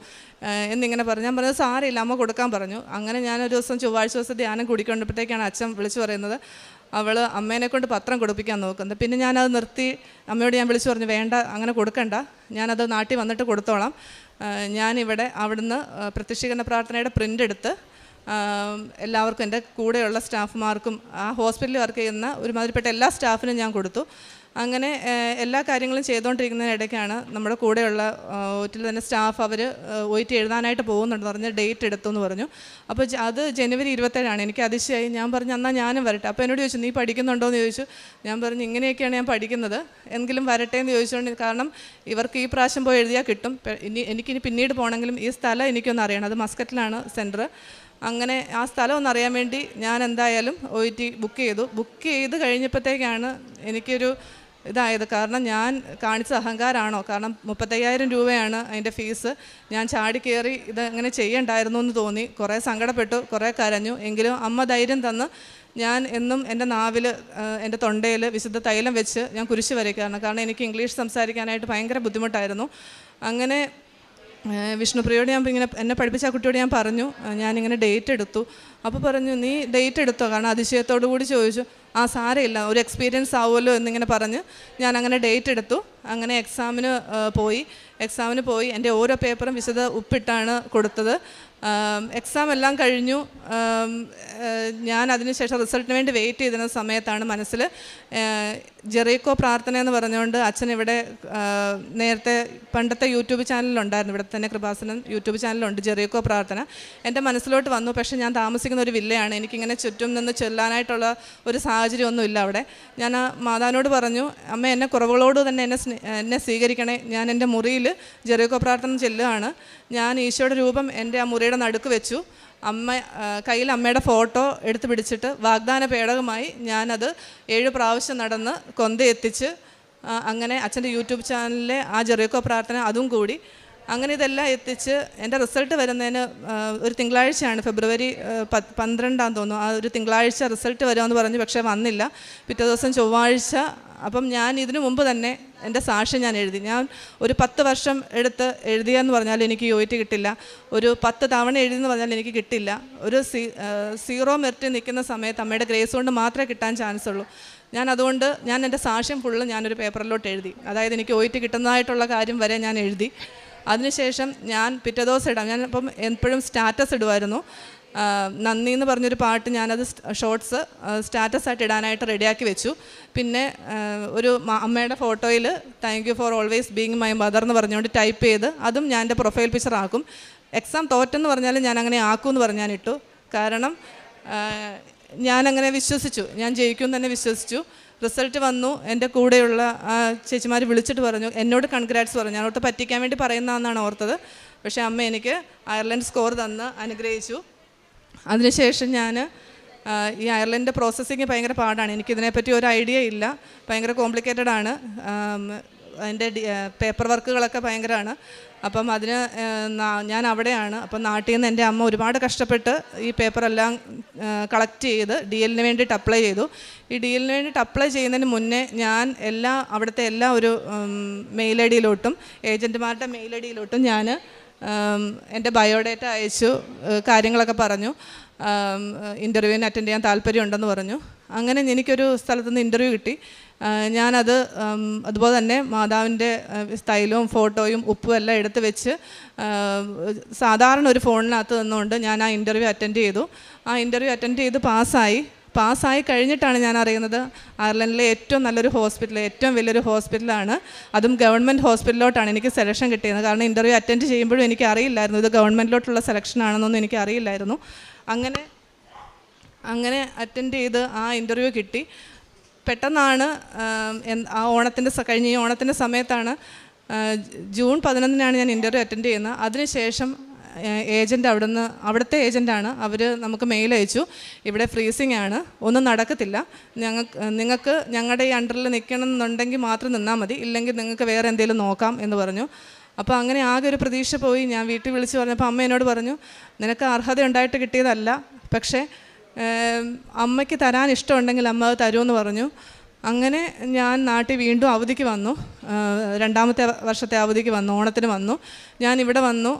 എന്നിങ്ങനെ പറഞ്ഞു. ഞാൻ പറഞ്ഞത് സാരമില്ല, അമ്മ കൊടുക്കാൻ പറഞ്ഞു. അങ്ങനെ ഞാനൊരു ദിവസം ചൊവ്വാഴ്ച ദിവസം ധ്യാനം കൂടിക്കൊണ്ടപ്പോഴത്തേക്കാണ് അച്ഛൻ വിളിച്ചു പറയുന്നത്, അവൾ അമ്മേനെ കൊണ്ട് പത്രം കൊടുപ്പിക്കാൻ നോക്കുന്നത്. പിന്നെ ഞാനത് നിർത്തി. അമ്മയോട് ഞാൻ വിളിച്ചു പറഞ്ഞു, വേണ്ട അങ്ങനെ കൊടുക്കണ്ട, ഞാനത് നാട്ടിൽ വന്നിട്ട് കൊടുത്തോളാം. ഞാനിവിടെ അവിടുന്ന് പ്രത്യക്ഷീകരണ പ്രാർത്ഥനയുടെ പ്രിൻ്റ് എടുത്ത് എല്ലാവർക്കും, എൻ്റെ കൂടെയുള്ള സ്റ്റാഫുമാർക്കും ആ ഹോസ്പിറ്റലിൽ വർക്ക് ചെയ്യുന്ന ഒരുമാതിരിപ്പെട്ട എല്ലാ സ്റ്റാഫിനും ഞാൻ കൊടുത്തു. അങ്ങനെ എല്ലാ കാര്യങ്ങളും ചെയ്തുകൊണ്ടിരിക്കുന്നതിനിടയ്ക്കാണ് നമ്മുടെ കൂടെയുള്ള OETയിൽ തന്നെ സ്റ്റാഫ് അവർ OET എഴുതാനായിട്ട് പോകുന്നുണ്ടെന്ന് പറഞ്ഞ് ഡേറ്റ് എടുത്തു എന്ന് പറഞ്ഞു. അപ്പോൾ അത് ജനുവരി 27 എനിക്ക് അതിശയായി. ഞാൻ പറഞ്ഞു, എന്നാൽ ഞാനും വരട്ടെ. അപ്പോൾ എന്നോട് ചോദിച്ചു, നീ പഠിക്കുന്നുണ്ടോ എന്ന് ചോദിച്ചു. ഞാൻ പറഞ്ഞു, ഇങ്ങനെയൊക്കെയാണ് ഞാൻ പഠിക്കുന്നത്, എങ്കിലും വരട്ടെ എന്ന് ചോദിച്ചുകൊണ്ട്. കാരണം ഇവർക്ക് ഈ പ്രാവശ്യം പോയി എഴുതിയാൽ കിട്ടും, എനിക്കിനി പിന്നീട് പോകണമെങ്കിലും ഈ സ്ഥലം എനിക്കൊന്ന് അറിയണം. അത് മസ്കറ്റിലാണ് സെൻറ്റർ. അങ്ങനെ ആ സ്ഥലം ഒന്നറിയാൻ വേണ്ടി ഞാൻ എന്തായാലും OET ബുക്ക് ചെയ്ത് കഴിഞ്ഞപ്പോഴത്തേക്കാണ് എനിക്കൊരു ഇതായത്. കാരണം ഞാൻ കാണിച്ച അഹങ്കാരമാണോ, കാരണം 35,000 രൂപയാണ് അതിൻ്റെ ഫീസ്. ഞാൻ ചാടിക്കയറി ഇതങ്ങനെ ചെയ്യണ്ടായിരുന്നു എന്ന് തോന്നി. കുറേ സങ്കടപ്പെട്ടു, കുറേ കരഞ്ഞു. എങ്കിലും അമ്മ ധൈര്യം തന്ന് ഞാൻ എന്നും എൻ്റെ നാവിൽ, എൻ്റെ തൊണ്ടയിൽ വിശുദ്ധ തൈലം വെച്ച് ഞാൻ കുരിശ് വരയ്ക്കുകയാണ്. കാരണം എനിക്ക് ഇംഗ്ലീഷ് സംസാരിക്കാനായിട്ട് ഭയങ്കര ബുദ്ധിമുട്ടായിരുന്നു. അങ്ങനെ വിഷ്ണുപ്രിയോട് ഞാൻ ഇങ്ങനെ എന്നെ പഠിപ്പിച്ച ആ കുട്ടിയോട് ഞാൻ പറഞ്ഞു, ഞാനിങ്ങനെ ഡേറ്റ് എടുത്തു. അപ്പോൾ പറഞ്ഞു, നീ ഡേറ്റ് എടുത്തോ? കാരണം അതിശയത്തോടു കൂടി ചോദിച്ചു. ആ സാരമില്ല, ഒരു എക്സ്പീരിയൻസ് ആവുമല്ലോ എന്നിങ്ങനെ പറഞ്ഞ് ഞാൻ അങ്ങനെ ഡേറ്റ് എടുത്തു. അങ്ങനെ എക്സാമിന് പോയി എൻ്റെ ഓരോ പേപ്പറും വിശദ ഉപ്പിട്ടാണ് കൊടുത്തത്. എക്സാം എല്ലാം കഴിഞ്ഞു. ഞാൻ അതിനുശേഷം റിസൾട്ടിന് വേണ്ടി വെയിറ്റ് ചെയ്തിരുന്ന സമയത്താണ് മനസ്സിൽ ജെറീക്കോ പ്രാർത്ഥന എന്ന് പറഞ്ഞുകൊണ്ട് അച്ഛൻ ഇവിടെ നേരത്തെ പണ്ടത്തെ യൂട്യൂബ് ചാനലുണ്ടായിരുന്നു, ഇവിടെ തന്നെ കൃപാസനം യൂട്യൂബ് ചാനലുണ്ട്, ജെറീക്കോ പ്രാർത്ഥന. എൻ്റെ മനസ്സിലോട്ട് വന്നു. പക്ഷേ ഞാൻ താമസിക്കുന്ന ഒരു വില്ലയാണ്, എനിക്കിങ്ങനെ ചുറ്റും നിന്ന് ചൊല്ലാനായിട്ടുള്ള ഒരു സാഹചര്യം സാഹചര്യമൊന്നുമില്ല അവിടെ. ഞാൻ ആ മാതാവിനോട് പറഞ്ഞു, അമ്മ എന്നെ കുറവുകളോട് തന്നെ എന്നെ സ്വീകരിക്കണേ. ഞാൻ എൻ്റെ മുറിയിൽ ജെറിക്കോ പ്രാർത്ഥന ചെല്ലുകയാണ്. ഞാൻ ഈശോയുടെ രൂപം എൻ്റെ ആ മുറിയുടെ നടുക്ക് വെച്ചു. കയ്യിൽ അമ്മയുടെ ഫോട്ടോ എടുത്ത് പിടിച്ചിട്ട് വാഗ്ദാന പേടകമായി ഞാനത് 7 പ്രാവശ്യം നടന്ന് കൊന്തയെത്തിച്ച് അങ്ങനെ അച്ഛൻ്റെ യൂട്യൂബ് ചാനലിലെ ആ ജെറിക്കോ പ്രാർത്ഥന അതും കൂടി അങ്ങനെ ഇതെല്ലാം എത്തിച്ച് എൻ്റെ റിസൾട്ട് വരുന്നതിന് ഒരു തിങ്കളാഴ്ചയാണ്, ഫെബ്രുവരി 12 തോന്നുന്നു, ആ ഒരു തിങ്കളാഴ്ച റിസൾട്ട് വരുമെന്ന് പറഞ്ഞു. പക്ഷേ വന്നില്ല. പിറ്റേ ദിവസം ചൊവ്വാഴ്ച. അപ്പം ഞാൻ ഇതിനു മുമ്പ് തന്നെ എൻ്റെ സാക്ഷ്യം ഞാൻ എഴുതി. ഞാൻ ഒരു 10 വർഷം എടുത്ത് എഴുതിയെന്ന് പറഞ്ഞാൽ എനിക്ക് UIT കിട്ടില്ല. ഒരു 10 തവണ എഴുതിയെന്ന് പറഞ്ഞാൽ എനിക്ക് കിട്ടില്ല. ഒരു 0 മെറിറ്റ് നിൽക്കുന്ന സമയത്ത് അമ്മയുടെ ഗ്രേസ് കൊണ്ട് മാത്രമേ കിട്ടാൻ ചാൻസ് ഉള്ളൂ. അതുകൊണ്ട് ഞാൻ എൻ്റെ സാക്ഷ്യം ഫുള്ള് ഞാനൊരു പേപ്പറിലോട്ട് എഴുതി. അതായത് എനിക്ക് UIT കിട്ടുന്നതായിട്ടുള്ള കാര്യം വരെ ഞാൻ എഴുതി. അതിനുശേഷം ഞാൻ പിറ്റേ ദിവസം ഇടാം. ഞാൻ അപ്പം എപ്പോഴും സ്റ്റാറ്റസ് ഇടുമായിരുന്നു. നന്ദി എന്ന് പറഞ്ഞൊരു പാട്ട് ഞാനത് ഷോർട്സ് സ്റ്റാറ്റസായിട്ട് ഇടാനായിട്ട് റെഡിയാക്കി വെച്ചു. പിന്നെ ഒരു അമ്മയുടെ ഫോട്ടോയിൽ thank you for always being my mother എന്ന് പറഞ്ഞുകൊണ്ട് ടൈപ്പ് ചെയ്ത് അതും ഞാൻ എൻ്റെ പ്രൊഫൈൽ പിക്ചർ ആക്കും. എക്സാം തോറ്റെന്ന് പറഞ്ഞാലും ഞാൻ അങ്ങനെ ആക്കുമെന്ന് പറഞ്ഞ് ഞാനിട്ടു. കാരണം ഞാനങ്ങനെ വിശ്വസിച്ചു, ഞാൻ ജയിക്കുമെന്ന് തന്നെ വിശ്വസിച്ചു. റിസൾട്ട് വന്നു. എൻ്റെ കൂടെയുള്ള ചേച്ചിമാർ വിളിച്ചിട്ട് പറഞ്ഞു, എന്നോട് കൺഗ്രാറ്റ്സ് പറഞ്ഞു. ഞാനോട്ട് പറ്റിക്കാൻ വേണ്ടി പറയുന്നതെന്നാണ് ഓർത്തത്. പക്ഷേ അമ്മ എനിക്ക് അയർലൻഡ് സ്കോർ തന്ന് അനുഗ്രഹിച്ചു. അതിനുശേഷം ഞാൻ ഈ അയർലൻഡ് പ്രോസസ്സിങ് ഭയങ്കര പാടാണ്. എനിക്കിതിനെപ്പറ്റി ഒരു ഐഡിയ ഇല്ല. ഭയങ്കര കോംപ്ലിക്കേറ്റഡ് ആണ്. അതിൻ്റെ പേപ്പർ വർക്കുകളൊക്കെ ഭയങ്കരമാണ്. അപ്പം അതിന് ഞാൻ അവിടെയാണ്. അപ്പം നാട്ടിൽ നിന്ന് എൻ്റെ അമ്മ ഒരുപാട് കഷ്ടപ്പെട്ട് ഈ പേപ്പറെല്ലാം കളക്ട് ചെയ്ത് DLന് വേണ്ടിയിട്ട് അപ്ലൈ ചെയ്തു. ഈ DLന് വേണ്ടിയിട്ട് അപ്ലൈ ചെയ്യുന്നതിന് മുന്നേ ഞാൻ അവിടുത്തെ എല്ലാ ഒരു മെയിൽ ഐ ഡിയിലോട്ടും ഏജൻറ്റുമാരുടെ മെയിൽ ഐ ഡിയിലോട്ടും ഞാൻ എൻ്റെ ബയോഡേറ്റ അയച്ചു. കാര്യങ്ങളൊക്കെ പറഞ്ഞു. ഇൻ്റർവ്യൂവിന് അറ്റൻഡ് ചെയ്യാൻ താല്പര്യമുണ്ടെന്ന് പറഞ്ഞു. അങ്ങനെ എനിക്കൊരു സ്ഥലത്തുനിന്ന് ഇൻ്റർവ്യൂ കിട്ടി. ഞാനത് അതുപോലെ തന്നെ മാതാവിൻ്റെ സ്റ്റൈലും ഫോട്ടോയും ഉപ്പും എല്ലാം എടുത്ത് വെച്ച് സാധാരണ ഒരു ഫോണിനകത്ത് നിന്നുകൊണ്ട് ഞാൻ ആ ഇൻ്റർവ്യൂ അറ്റൻഡ് ചെയ്തു. ആ ഇൻ്റർവ്യൂ അറ്റൻഡ് ചെയ്ത് പാസ്സായി കഴിഞ്ഞിട്ടാണ് ഞാൻ അറിയുന്നത് അയർലൻഡിലെ ഏറ്റവും നല്ലൊരു ഹോസ്പിറ്റൽ, ഏറ്റവും വലിയൊരു ഹോസ്പിറ്റലാണ്. അതും ഗവൺമെൻറ് ഹോസ്പിറ്റലിലോട്ടാണ് എനിക്ക് സെലക്ഷൻ കിട്ടിയത്. കാരണം ഇൻ്റർവ്യൂ അറ്റൻഡ് ചെയ്യുമ്പോഴും എനിക്ക് അറിയില്ലായിരുന്നു ഇത് ഗവൺമെൻറ്റിലോട്ടുള്ള സെലക്ഷൻ ആണെന്നൊന്നും എനിക്ക് അറിയില്ലായിരുന്നു. അങ്ങനെ അറ്റൻഡ് ചെയ്ത് ആ ഇൻ്റർവ്യൂ കിട്ടി. പെട്ടെന്നാണ് ആ കഴിഞ്ഞ ഈ ഓണത്തിൻ്റെ സമയത്താണ്, ജൂൺ 11-നാണ് ഞാൻ ഇൻ്റർവ്യൂ അറ്റൻഡ് ചെയ്യുന്നത്. അതിനുശേഷം ഏജൻറ്റ് അവിടുത്തെ ഏജൻറ്റാണ്, അവർ നമുക്ക് മെയിൽ അയച്ചു, ഇവിടെ ഫ്രീസിങ് ആണ്, ഒന്നും നടക്കത്തില്ല, നിങ്ങൾക്ക് ഞങ്ങളുടെ ഈ അണ്ടറിൽ നിൽക്കണം എന്നുണ്ടെങ്കിൽ മാത്രം നിന്നാൽ മതി, ഇല്ലെങ്കിൽ നിങ്ങൾക്ക് വേറെ എന്തെങ്കിലും നോക്കാം എന്ന് പറഞ്ഞു. അപ്പോൾ അങ്ങനെ ആകെ ഒരു പ്രതീക്ഷ പോയി. ഞാൻ വീട്ടിൽ വിളിച്ച് പറഞ്ഞപ്പോൾ അമ്മ എന്നോട് പറഞ്ഞു, നിനക്ക് അർഹത ഉണ്ടായിട്ട് കിട്ടിയതല്ല, പക്ഷേ അമ്മയ്ക്ക് തരാൻ ഇഷ്ടമുണ്ടെങ്കിൽ അമ്മ അത് തരുമെന്ന് പറഞ്ഞു. അങ്ങനെ ഞാൻ നാട്ടിൽ വീണ്ടും അവധിക്ക് വന്നു. 2ാമത്തെ വർഷത്തെ അവധിക്ക് വന്നു, ഓണത്തിന് വന്നു. ഞാനിവിടെ വന്നു,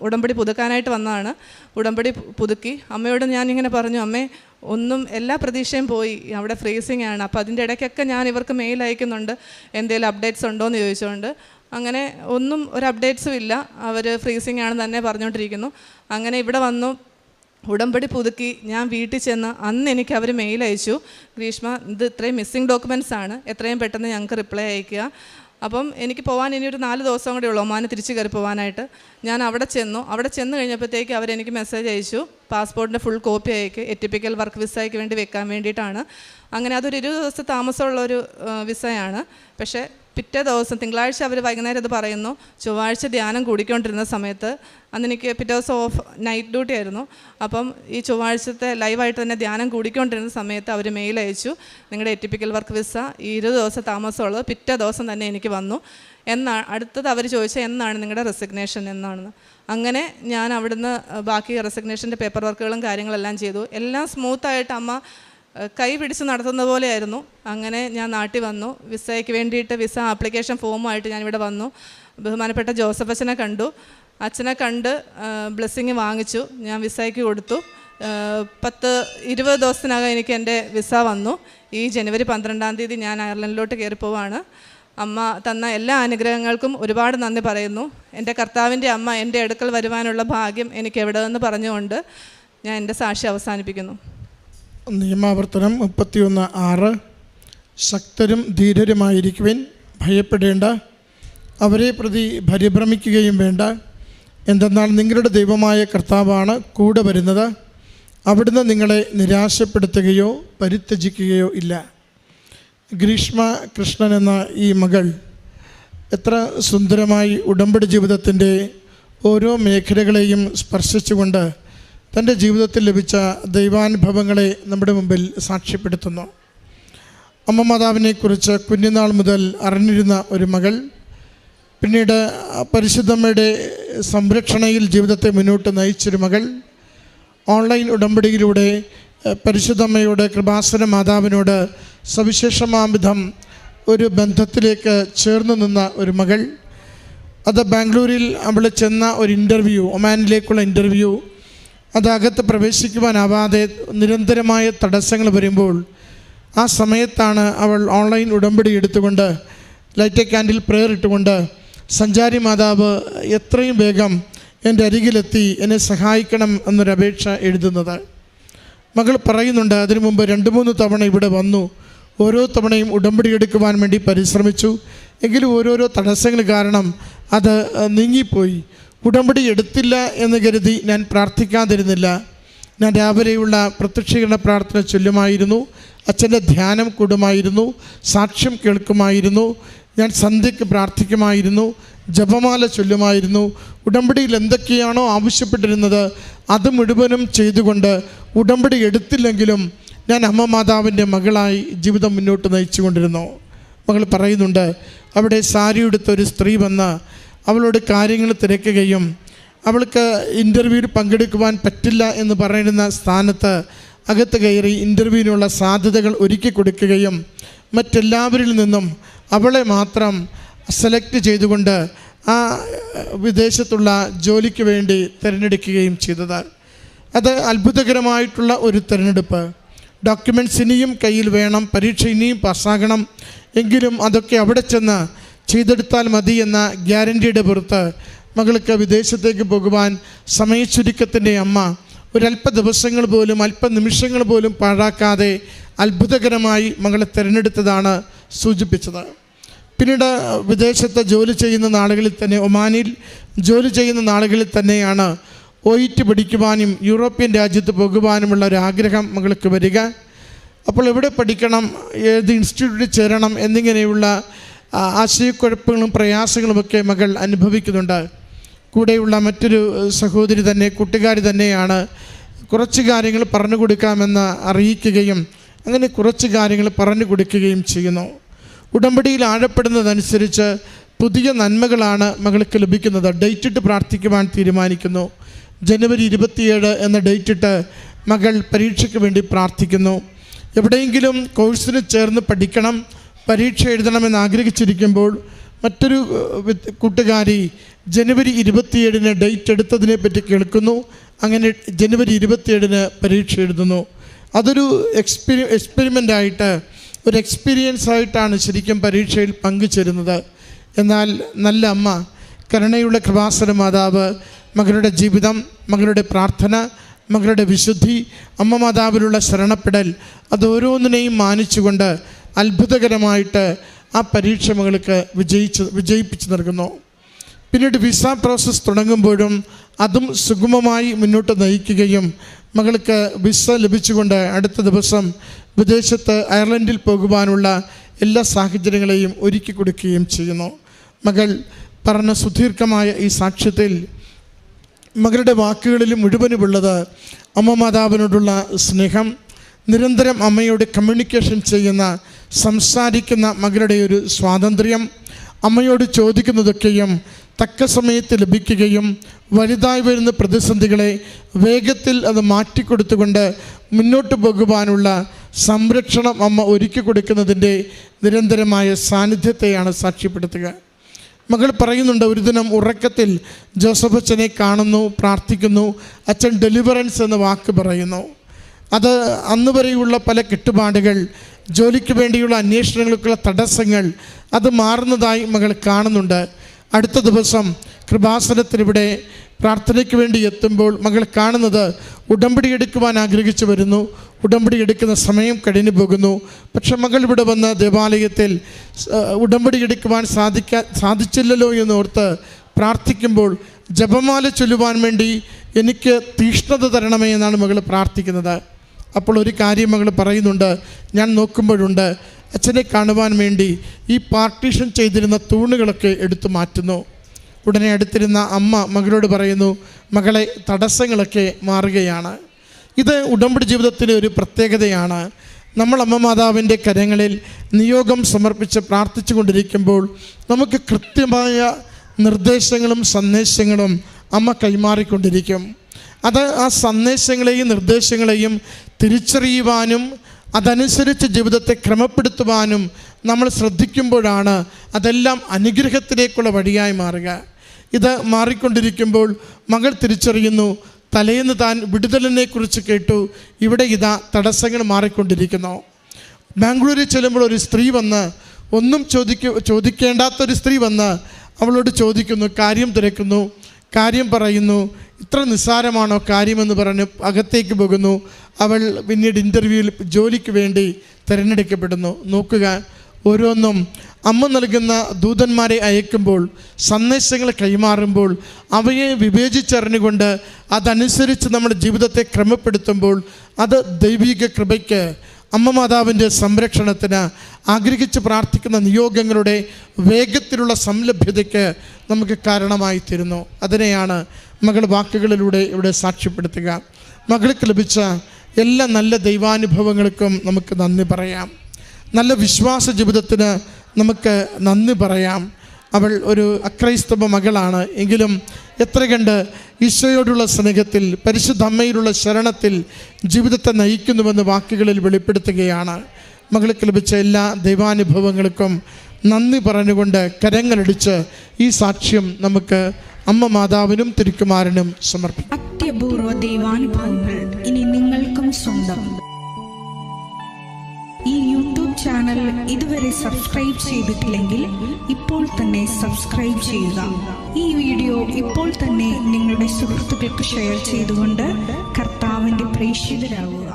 ഉടമ്പടി പുതുക്കാനായിട്ട് വന്നതാണ്. ഉടമ്പടി പുതുക്കി. അമ്മയോട് ഞാനിങ്ങനെ പറഞ്ഞു, അമ്മേ എല്ലാ പ്രതീക്ഷയും പോയി, അവിടെ ഫ്രീസിങ് ആണ്. അപ്പോൾ അതിൻ്റെ ഇടയ്ക്കൊക്കെ ഞാൻ ഇവർക്ക് മെയിൽ അയക്കുന്നുണ്ട്, എന്തെങ്കിലും അപ്ഡേറ്റ്സ് ഉണ്ടോ എന്ന് ചോദിച്ചുകൊണ്ട്. അങ്ങനെ ഒരു അപ്ഡേറ്റ്സും ഇല്ല, അവർ ഫ്രീസിങ് ആണെന്ന് തന്നെ പറഞ്ഞുകൊണ്ടിരിക്കുന്നു. അങ്ങനെ ഇവിടെ വന്നു, ഉടമ്പടി പുതുക്കി. ഞാൻ വീട്ടിൽ ചെന്ന് അന്ന് എനിക്ക് അവർ മെയിൽ അയച്ചു, ഗ്രീഷ്മ ഇത് ഇത്രയും മിസ്സിങ് ഡോക്യുമെൻറ്റ്സ് ആണ്, എത്രയും പെട്ടെന്ന് ഞങ്ങൾക്ക് റിപ്ലൈ അയക്കുക. അപ്പം എനിക്ക് പോകാൻ ഇനി ഒരു 4 ദിവസം കൂടെ ഉള്ളൂ ഒമാന് തിരിച്ച് കയറി പോകാനായിട്ട്. ഞാൻ അവിടെ ചെന്ന് കഴിഞ്ഞപ്പോഴത്തേക്ക് അവരെനിക്ക് മെസ്സേജ് അയച്ചു, പാസ്പോർട്ടിൻ്റെ ഫുൾ കോപ്പി അയക്ക്, എറ്റിപ്പിക്കൽ വർക്ക് വിസയ്ക്ക് വേണ്ടി വെക്കാൻ വേണ്ടിയിട്ടാണ്. അങ്ങനെ അതൊരു 20 ദിവസത്തെ താമസമുള്ളൊരു വിസയാണ്. പക്ഷേ പിറ്റേ ദിവസം തിങ്കളാഴ്ച അവർ വൈകുന്നേരം ഇത് പറയുന്നു. ചൊവ്വാഴ്ച ധ്യാനം കൂടിക്കൊണ്ടിരുന്ന സമയത്ത്, അന്ന് എനിക്ക് പിറ്റേ ദിവസം നൈറ്റ് ഡ്യൂട്ടി ആയിരുന്നു. അപ്പം ഈ ചൊവ്വാഴ്ചത്തെ ലൈവായിട്ട് തന്നെ ധ്യാനം കൂടിക്കൊണ്ടിരുന്ന സമയത്ത് അവർ മെയിൽ അയച്ചു, നിങ്ങളുടെ എറ്റിപ്പിക്കൽ വർക്ക് വിസ ഈ 20 ദിവസം താമസമുള്ളത് പിറ്റേ ദിവസം തന്നെ എനിക്ക് വന്നു. അടുത്തത് അവർ ചോദിച്ചാൽ എന്നാണ് നിങ്ങളുടെ റെസിഗ്നേഷൻ എന്നാണെന്ന്. അങ്ങനെ ഞാൻ അവിടുന്ന് ബാക്കി റെസിഗ്നേഷൻ്റെ പേപ്പർ വർക്കുകളും കാര്യങ്ങളെല്ലാം ചെയ്തു. എല്ലാം സ്മൂത്തായിട്ട് അമ്മ കൈ പിടിച്ച് നടത്തുന്ന പോലെയായിരുന്നു. അങ്ങനെ ഞാൻ നാട്ടിൽ വന്നു. വിസയ്ക്ക് വേണ്ടിയിട്ട് വിസ ആപ്ലിക്കേഷൻ ഫോമുമായിട്ട് ഞാനിവിടെ വന്നു. ബഹുമാനപ്പെട്ട ജോസഫ് അച്ഛനെ കണ്ട് ബ്ലെസ്സിങ് വാങ്ങിച്ചു. ഞാൻ വിസയ്ക്ക് കൊടുത്തു. 10-20 ദിവസത്തിനകം എനിക്ക് എൻ്റെ വിസ വന്നു. ഈ ജനുവരി 12-ാം തീയതി ഞാൻ അയർലൻഡിലോട്ട് കയറിപ്പോവാണ്. അമ്മ തന്ന എല്ലാ അനുഗ്രഹങ്ങൾക്കും ഒരുപാട് നന്ദി പറയുന്നു. എൻ്റെ കർത്താവിൻ്റെ അമ്മ എൻ്റെ അടുക്കൽ വരുവാനുള്ള ഭാഗ്യം എനിക്ക് എവിടെ നിന്ന് പറഞ്ഞുകൊണ്ട് ഞാൻ എൻ്റെ സാക്ഷി അവസാനിപ്പിക്കുന്നു. നിയമാവർത്തനം 31:6 ശക്തരും ധീരരുമായിരിക്കുവിൻ, ഭയപ്പെടേണ്ട, അവരെ പ്രതി പരിഭ്രമിക്കുകയും വേണ്ട. എന്തെന്നാൽ നിങ്ങളുടെ ദൈവമായ കർത്താവാണ് കൂടെ വരുന്നത്. അവിടുന്ന് നിങ്ങളെ നിരാശപ്പെടുത്തുകയോ പരിത്യജിക്കുകയോ ഇല്ല. ഗ്രീഷ്മ കൃഷ്ണൻ എന്ന ഈ മകൾ എത്ര സുന്ദരമായി ഉടമ്പടി ജീവിതത്തിൻ്റെ ഓരോ മേഖലകളെയും സ്പർശിച്ചുകൊണ്ട് തൻ്റെ ജീവിതത്തിൽ ലഭിച്ച ദൈവാനുഭവങ്ങളെ നമ്മുടെ മുമ്പിൽ സാക്ഷ്യപ്പെടുത്തുന്നു. അമ്മ മാതാവിനെക്കുറിച്ച് കുഞ്ഞുനാൾ മുതൽ അറിഞ്ഞിരുന്ന ഒരു മകൾ പിന്നീട് പരിശുദ്ധമ്മയുടെ സംരക്ഷണയിൽ ജീവിതത്തെ മുന്നോട്ട് നയിച്ചൊരു മകൾ ഓൺലൈൻ ഉടമ്പടിയിലൂടെ പരിശുദ്ധമ്മയോട് കൃപാസന മാതാവിനോട് സവിശേഷമാംവിധം ഒരു ബന്ധത്തിലേക്ക് ചേർന്ന് നിന്ന ഒരു മകൾ. അത് ബാംഗ്ലൂരിൽ അവൾ ചെന്ന ഒരു ഇൻ്റർവ്യൂ, ഒമാനിലേക്കുള്ള ഇൻ്റർവ്യൂ, അതകത്ത് പ്രവേശിക്കുവാനാവാതെ നിരന്തരമായ തടസ്സങ്ങൾ വരുമ്പോൾ ആ സമയത്താണ് അവൾ ഓൺലൈൻ ഉടമ്പടി എടുത്തുകൊണ്ട് ലൈറ്റ് എ ക്യാൻഡിൽ പ്രെയർ ഇട്ടുകൊണ്ട് സഞ്ചാരി മാതാവ് എത്രയും വേഗം എൻ്റെ അരികിലെത്തി എന്നെ സഹായിക്കണം എന്നൊരപേക്ഷ എഴുതുന്നത്. മകൾ പറയുന്നുണ്ട്, അതിനു മുമ്പ് 2-3 തവണ ഇവിടെ വന്നു, ഓരോ തവണയും ഉടമ്പടി എടുക്കുവാൻ വേണ്ടി പരിശ്രമിച്ചു, എങ്കിലും ഓരോരോ തടസ്സങ്ങൾ കാരണം അത് നീങ്ങിപ്പോയി. ഉടമ്പടി എടുത്തില്ല എന്ന് കരുതി ഞാൻ പ്രാർത്ഥിക്കാതിരുന്നില്ല. ഞാൻ രാവിലെയുള്ള പ്രത്യക്ഷീകരണ പ്രാർത്ഥന ചൊല്ലുമായിരുന്നു, അച്ഛൻ്റെ ധ്യാനം കൂടുമായിരുന്നു, സാക്ഷ്യം കേൾക്കുമായിരുന്നു, ഞാൻ സന്ധ്യയ്ക്ക് പ്രാർത്ഥിക്കുമായിരുന്നു, ജപമാല ചൊല്ലുമായിരുന്നു. ഉടമ്പടിയിൽ എന്തൊക്കെയാണോ ആവശ്യപ്പെട്ടിരുന്നത് അത് മുഴുവനും ചെയ്തുകൊണ്ട് ഉടമ്പടി എടുത്തില്ലെങ്കിലും ഞാൻ അമ്മ മാതാവിൻ്റെ മകളായി ജീവിതം മുന്നോട്ട് നയിച്ചു കൊണ്ടിരുന്നു. മകൾ പറയുന്നുണ്ട്, അവിടെ സാരി ഉടുത്തൊരു സ്ത്രീ വന്ന് അവളോട് കാര്യങ്ങൾ തിരക്കുകയും അവൾക്ക് ഇൻ്റർവ്യൂവിൽ പങ്കെടുക്കുവാൻ പറ്റില്ല എന്ന് പറയുന്ന സ്ഥാനത്ത് അകത്ത് കയറി ഇൻ്റർവ്യൂവിനുള്ള സാധ്യതകൾ ഒരുക്കി കൊടുക്കുകയും മറ്റെല്ലാവരിൽ നിന്നും അവളെ മാത്രം സെലക്ട് ചെയ്തുകൊണ്ട് ആ വിദേശത്തുള്ള ജോലിക്ക് വേണ്ടി തിരഞ്ഞെടുക്കുകയും ചെയ്തത്. അത് അത്ഭുതകരമായിട്ടുള്ള ഒരു തിരഞ്ഞെടുപ്പ്. ഡോക്യുമെൻറ്റ്സ് ഇനിയും കയ്യിൽ വേണം, പരീക്ഷ ഇനിയും പാസ്സാകണം, എങ്കിലും അതൊക്കെ അവിടെ ചെന്ന് ചെയ്തെടുത്താൽ മതി എന്ന ഗ്യാരൻറ്റിയുടെ പുറത്ത് മകൾക്ക് വിദേശത്തേക്ക് പോകുവാൻ സമയച്ചുരുക്കത്തിൻ്റെ അമ്മ ഒരല്പ ദിവസങ്ങൾ പോലും അല്പ നിമിഷങ്ങൾ പോലും പാഴാക്കാതെ അത്ഭുതകരമായി മകളെ തിരഞ്ഞെടുത്തതാണ് സൂചിപ്പിച്ചത്. പിന്നീട് വിദേശത്ത് ജോലി ചെയ്യുന്ന നാളുകളിൽ തന്നെ, ഒമാനിൽ ജോലി ചെയ്യുന്ന നാളുകളിൽ തന്നെയാണ് OET പഠിക്കുവാനും യൂറോപ്യൻ രാജ്യത്ത് പോകുവാനുമുള്ള ഒരു ആഗ്രഹം മകൾക്ക് വരിക. അപ്പോൾ എവിടെ പഠിക്കണം, ഏത് ഇൻസ്റ്റിറ്റ്യൂട്ടിൽ ചേരണം എന്നിങ്ങനെയുള്ള ആശയക്കുഴപ്പങ്ങളും പ്രയാസങ്ങളുമൊക്കെ മകൾ അനുഭവിക്കുന്നുണ്ട്. കൂടെയുള്ള മറ്റൊരു സഹോദരി തന്നെ, കൂട്ടുകാരി തന്നെയാണ് കുറച്ച് കാര്യങ്ങൾ പറഞ്ഞു കൊടുക്കാമെന്ന് അറിയിക്കുകയും അങ്ങനെ കുറച്ച് കാര്യങ്ങൾ പറഞ്ഞു കൊടുക്കുകയും ചെയ്യുന്നു. ഉടമ്പടിയിൽ ആഴപ്പെടുന്നതനുസരിച്ച് പുതിയ നന്മകളാണ് മകൾക്ക് ലഭിക്കുന്നത്. ഡേറ്റിട്ട് പ്രാർത്ഥിക്കുവാൻ തീരുമാനിക്കുന്നു. ജനുവരി 27 എന്ന ഡേറ്റിട്ട് മകൾ പരീക്ഷയ്ക്ക് വേണ്ടി പ്രാർത്ഥിക്കുന്നു. എവിടെയെങ്കിലും കോഴ്സിന് ചേർന്ന് പഠിക്കണം, പരീക്ഷ എഴുതണമെന്ന് ആഗ്രഹിച്ചിരിക്കുമ്പോൾ മറ്റൊരു കൂട്ടുകാരി ജനുവരി 27 ഡേറ്റ് എടുത്തതിനെ പറ്റി കേൾക്കുന്നു. അങ്ങനെ ജനുവരി 27 പരീക്ഷ എഴുതുന്നു. അതൊരു എക്സ്പെരിമെൻ്റായിട്ട്, ഒരു എക്സ്പീരിയൻസ് ആയിട്ടാണ് ശരിക്കും പരീക്ഷയിൽ പങ്കുചേരുന്നത്. എന്നാൽ നല്ല അമ്മ, കരുണയുള്ള കൃപാസന മാതാവ് മകളുടെ ജീവിതം, മകളുടെ പ്രാർത്ഥന, മകളുടെ വിശുദ്ധി, അമ്മ മാതാവിലുള്ള ശരണപ്പെടൽ, അത് ഓരോന്നിനെയും മാനിച്ചുകൊണ്ട് അത്ഭുതകരമായിട്ട് ആ പരീക്ഷ മകൾക്ക് വിജയിപ്പിച്ച് നൽകുന്നു. പിന്നീട് വിസ പ്രോസസ്സ് തുടങ്ങുമ്പോഴും അതും സുഗമമായി മുന്നോട്ട് നയിക്കുകയും മകൾക്ക് വിസ ലഭിച്ചുകൊണ്ട് അടുത്ത ദിവസം വിദേശത്ത് അയർലൻഡിൽ പോകുവാനുള്ള എല്ലാ സാഹചര്യങ്ങളെയും ഒരുക്കി കൊടുക്കുകയും ചെയ്യുന്നു. മകൾ പറഞ്ഞ സുദീർഘമായ ഈ സാക്ഷ്യത്തിൽ മകളുടെ വാക്കുകളിൽ മുഴുവനുമുള്ളത് അമ്മ മാതാവിനോടുള്ള സ്നേഹം, നിരന്തരം അമ്മയോട് കമ്മ്യൂണിക്കേഷൻ ചെയ്യുന്ന, സംസാരിക്കുന്ന മകളുടെ ഒരു സ്വാതന്ത്ര്യം, അമ്മയോട് ചോദിക്കുന്നതൊക്കെയും തക്ക സമയത്ത് ലഭിക്കുകയും വലുതായി വരുന്ന പ്രതിസന്ധികളെ വേഗത്തിൽ അത് മാറ്റിക്കൊടുത്തുകൊണ്ട് മുന്നോട്ട് പോകുവാനുള്ള സംരക്ഷണം അമ്മ ഒരുക്കി കൊടുക്കുന്നതിൻ്റെ നിരന്തരമായ സാന്നിധ്യത്തെയാണ് സാക്ഷ്യപ്പെടുത്തുക. മകൾ പറയുന്നുണ്ട്, ഒരു ദിനം ഉറക്കത്തിൽ ജോസഫ് അച്ഛനെ കാണുന്നു, പ്രാർത്ഥിക്കുന്നു. അച്ഛൻ ഡെലിവറൻസ് എന്ന വാക്ക് പറയുന്നു. അത് അന്ന് വരെയുള്ള പല കെട്ടുപാടുകൾ, ജോലിക്ക് വേണ്ടിയുള്ള അന്വേഷണങ്ങൾക്കുള്ള തടസ്സങ്ങൾ, അത് മാറുന്നതായി മകൾ കാണുന്നുണ്ട്. അടുത്ത ദിവസം കൃപാസനത്തിനിവിടെ പ്രാർത്ഥനയ്ക്ക് വേണ്ടി എത്തുമ്പോൾ മകൾ കാണുന്നത് ഉടമ്പടി എടുക്കുവാൻ ആഗ്രഹിച്ചു വരുന്നു. ഉടമ്പടി എടുക്കുന്ന സമയം കഴിഞ്ഞു പോകുന്നു. പക്ഷെ മകൾ ഇവിടെ വന്ന് ദേവാലയത്തിൽ ഉടമ്പടി എടുക്കുവാൻ സാധിച്ചില്ലല്ലോ എന്നോർത്ത് പ്രാർത്ഥിക്കുമ്പോൾ ജപമാല ചൊല്ലുവാൻ വേണ്ടി എനിക്ക് തീഷ്ണത തരണമേ എന്നാണ് മകൾ പ്രാർത്ഥിക്കുന്നത്. അപ്പോൾ ഒരു കാര്യം മകൾ പറയുന്നുണ്ട്, ഞാൻ നോക്കുമ്പോഴുണ്ട് അച്ഛനെ കാണുവാൻ വേണ്ടി ഈ പാർട്ടീഷൻ ചെയ്തിരുന്ന തൂണുകളൊക്കെ എടുത്തു മാറ്റുന്നു. ഉടനെ അടുത്തിരുന്ന അമ്മ മകളോട് പറയുന്നു, മകളെ തടസ്സങ്ങളൊക്കെ മാറുകയാണ്. ഇത് ഉടമ്പടി ജീവിതത്തിലെ ഒരു പ്രത്യേകതയാണ്. നമ്മൾ അമ്മ മാതാവിൻ്റെ കരങ്ങളിൽ നിയോഗം സമർപ്പിച്ച് പ്രാർത്ഥിച്ചു കൊണ്ടിരിക്കുമ്പോൾ നമുക്ക് കൃത്യമായ നിർദ്ദേശങ്ങളും സന്ദേശങ്ങളും അമ്മ കൈമാറിക്കൊണ്ടിരിക്കും. അത് ആ സന്ദേശങ്ങളെയും നിർദ്ദേശങ്ങളെയും തിരിച്ചറിയുവാനും അതനുസരിച്ച് ജീവിതത്തെ ക്രമപ്പെടുത്തുവാനും നമ്മൾ ശ്രദ്ധിക്കുമ്പോഴാണ് അതെല്ലാം അനുഗ്രഹത്തിലേക്കുള്ള വഴിയായി മാറുക. ഇത് മാറിക്കൊണ്ടിരിക്കുമ്പോൾ മകൾ തിരിച്ചറിയുന്നു, തലേന്ന് താൻ വിടുതലിനെക്കുറിച്ച് കേട്ടു, ഇവിടെ ഇതാ തടസ്സങ്ങൾ മാറിക്കൊണ്ടിരിക്കുന്നു. ബാംഗ്ലൂരിൽ ചെല്ലുമ്പോൾ ഒരു സ്ത്രീ വന്ന്, ഒന്നും ചോദിക്കേണ്ടാത്തൊരു സ്ത്രീ വന്ന് അവളോട് ചോദിക്കുന്നു, കാര്യം തിരക്കുന്നു, കാര്യം പറയുന്നു. ഇത്ര നിസ്സാരമാണോ കാര്യമെന്ന് പറഞ്ഞ് അകത്തേക്ക് പോകുന്നു. അവൾ പിന്നീട് ഇൻ്റർവ്യൂവിൽ ജോലിക്ക് വേണ്ടി തിരഞ്ഞെടുക്കപ്പെടുന്നു. നോക്കുക, ഓരോന്നും അമ്മ നൽകുന്ന ദൂതന്മാരെ അയക്കുമ്പോൾ, സന്ദേശങ്ങൾ കൈമാറുമ്പോൾ, അവയെ വിവേചിച്ചറിഞ്ഞുകൊണ്ട് അതനുസരിച്ച് നമ്മുടെ ജീവിതത്തെ ക്രമപ്പെടുത്തുമ്പോൾ അത് ദൈവിക കൃപയ്ക്ക്, അമ്മ മാതാവിൻ്റെ സംരക്ഷണത്തിന്, ആഗ്രഹിച്ച് പ്രാർത്ഥിക്കുന്ന നിയോഗങ്ങളുടെ വേഗത്തിലുള്ള സംലഭ്യതയ്ക്ക് നമുക്ക് കാരണമായി തീരുന്നു. അതിനെയാണ് മകൾ വാക്കുകളിലൂടെ ഇവിടെ സാക്ഷ്യപ്പെടുത്തുക. മകൾക്ക് ലഭിച്ച എല്ലാ നല്ല ദൈവാനുഭവങ്ങൾക്കും നമുക്ക് നന്ദി പറയാം. നല്ല വിശ്വാസ ജീവിതത്തിന് നമുക്ക് നന്ദി പറയാം. അവൾ ഒരു അക്രൈസ്തവ മകളാണ് എങ്കിലും എത്ര കണ്ട് ഈശോയോടുള്ള സ്നേഹത്തിൽ, പരിശുദ്ധ അമ്മയിലുള്ള ശരണത്തിൽ ജീവിതത്തെ നയിക്കുന്നുവെന്ന് വാക്കുകളിൽ വെളിപ്പെടുത്തുകയാണ്. മകൾക്ക് ലഭിച്ച എല്ലാ ദൈവാനുഭവങ്ങൾക്കും നന്ദി പറഞ്ഞുകൊണ്ട് കരങ്ങളടിച്ച് ഈ സാക്ഷ്യം നമുക്ക് അമ്മ മാതാവിനും തിരുക്കുമാരനും സമർപ്പിക്കും. അത്യപൂർവ ദൈവാനുഭവങ്ങൾ ഇനി നിങ്ങൾക്കും സ്വന്തം. ഈ യൂട്യൂബ് ചാനൽ ഇതുവരെ സബ്സ്ക്രൈബ് ചെയ്തിട്ടില്ലെങ്കിൽ ഇപ്പോൾ തന്നെ സബ്സ്ക്രൈബ് ചെയ്യുക. ഈ വീഡിയോ ഇപ്പോൾ തന്നെ നിങ്ങളുടെ സുഹൃത്തുക്കൾക്ക് ഷെയർ ചെയ്തുകൊണ്ട് കർത്താവിൻ്റെ പ്രേക്ഷിതരാകുക.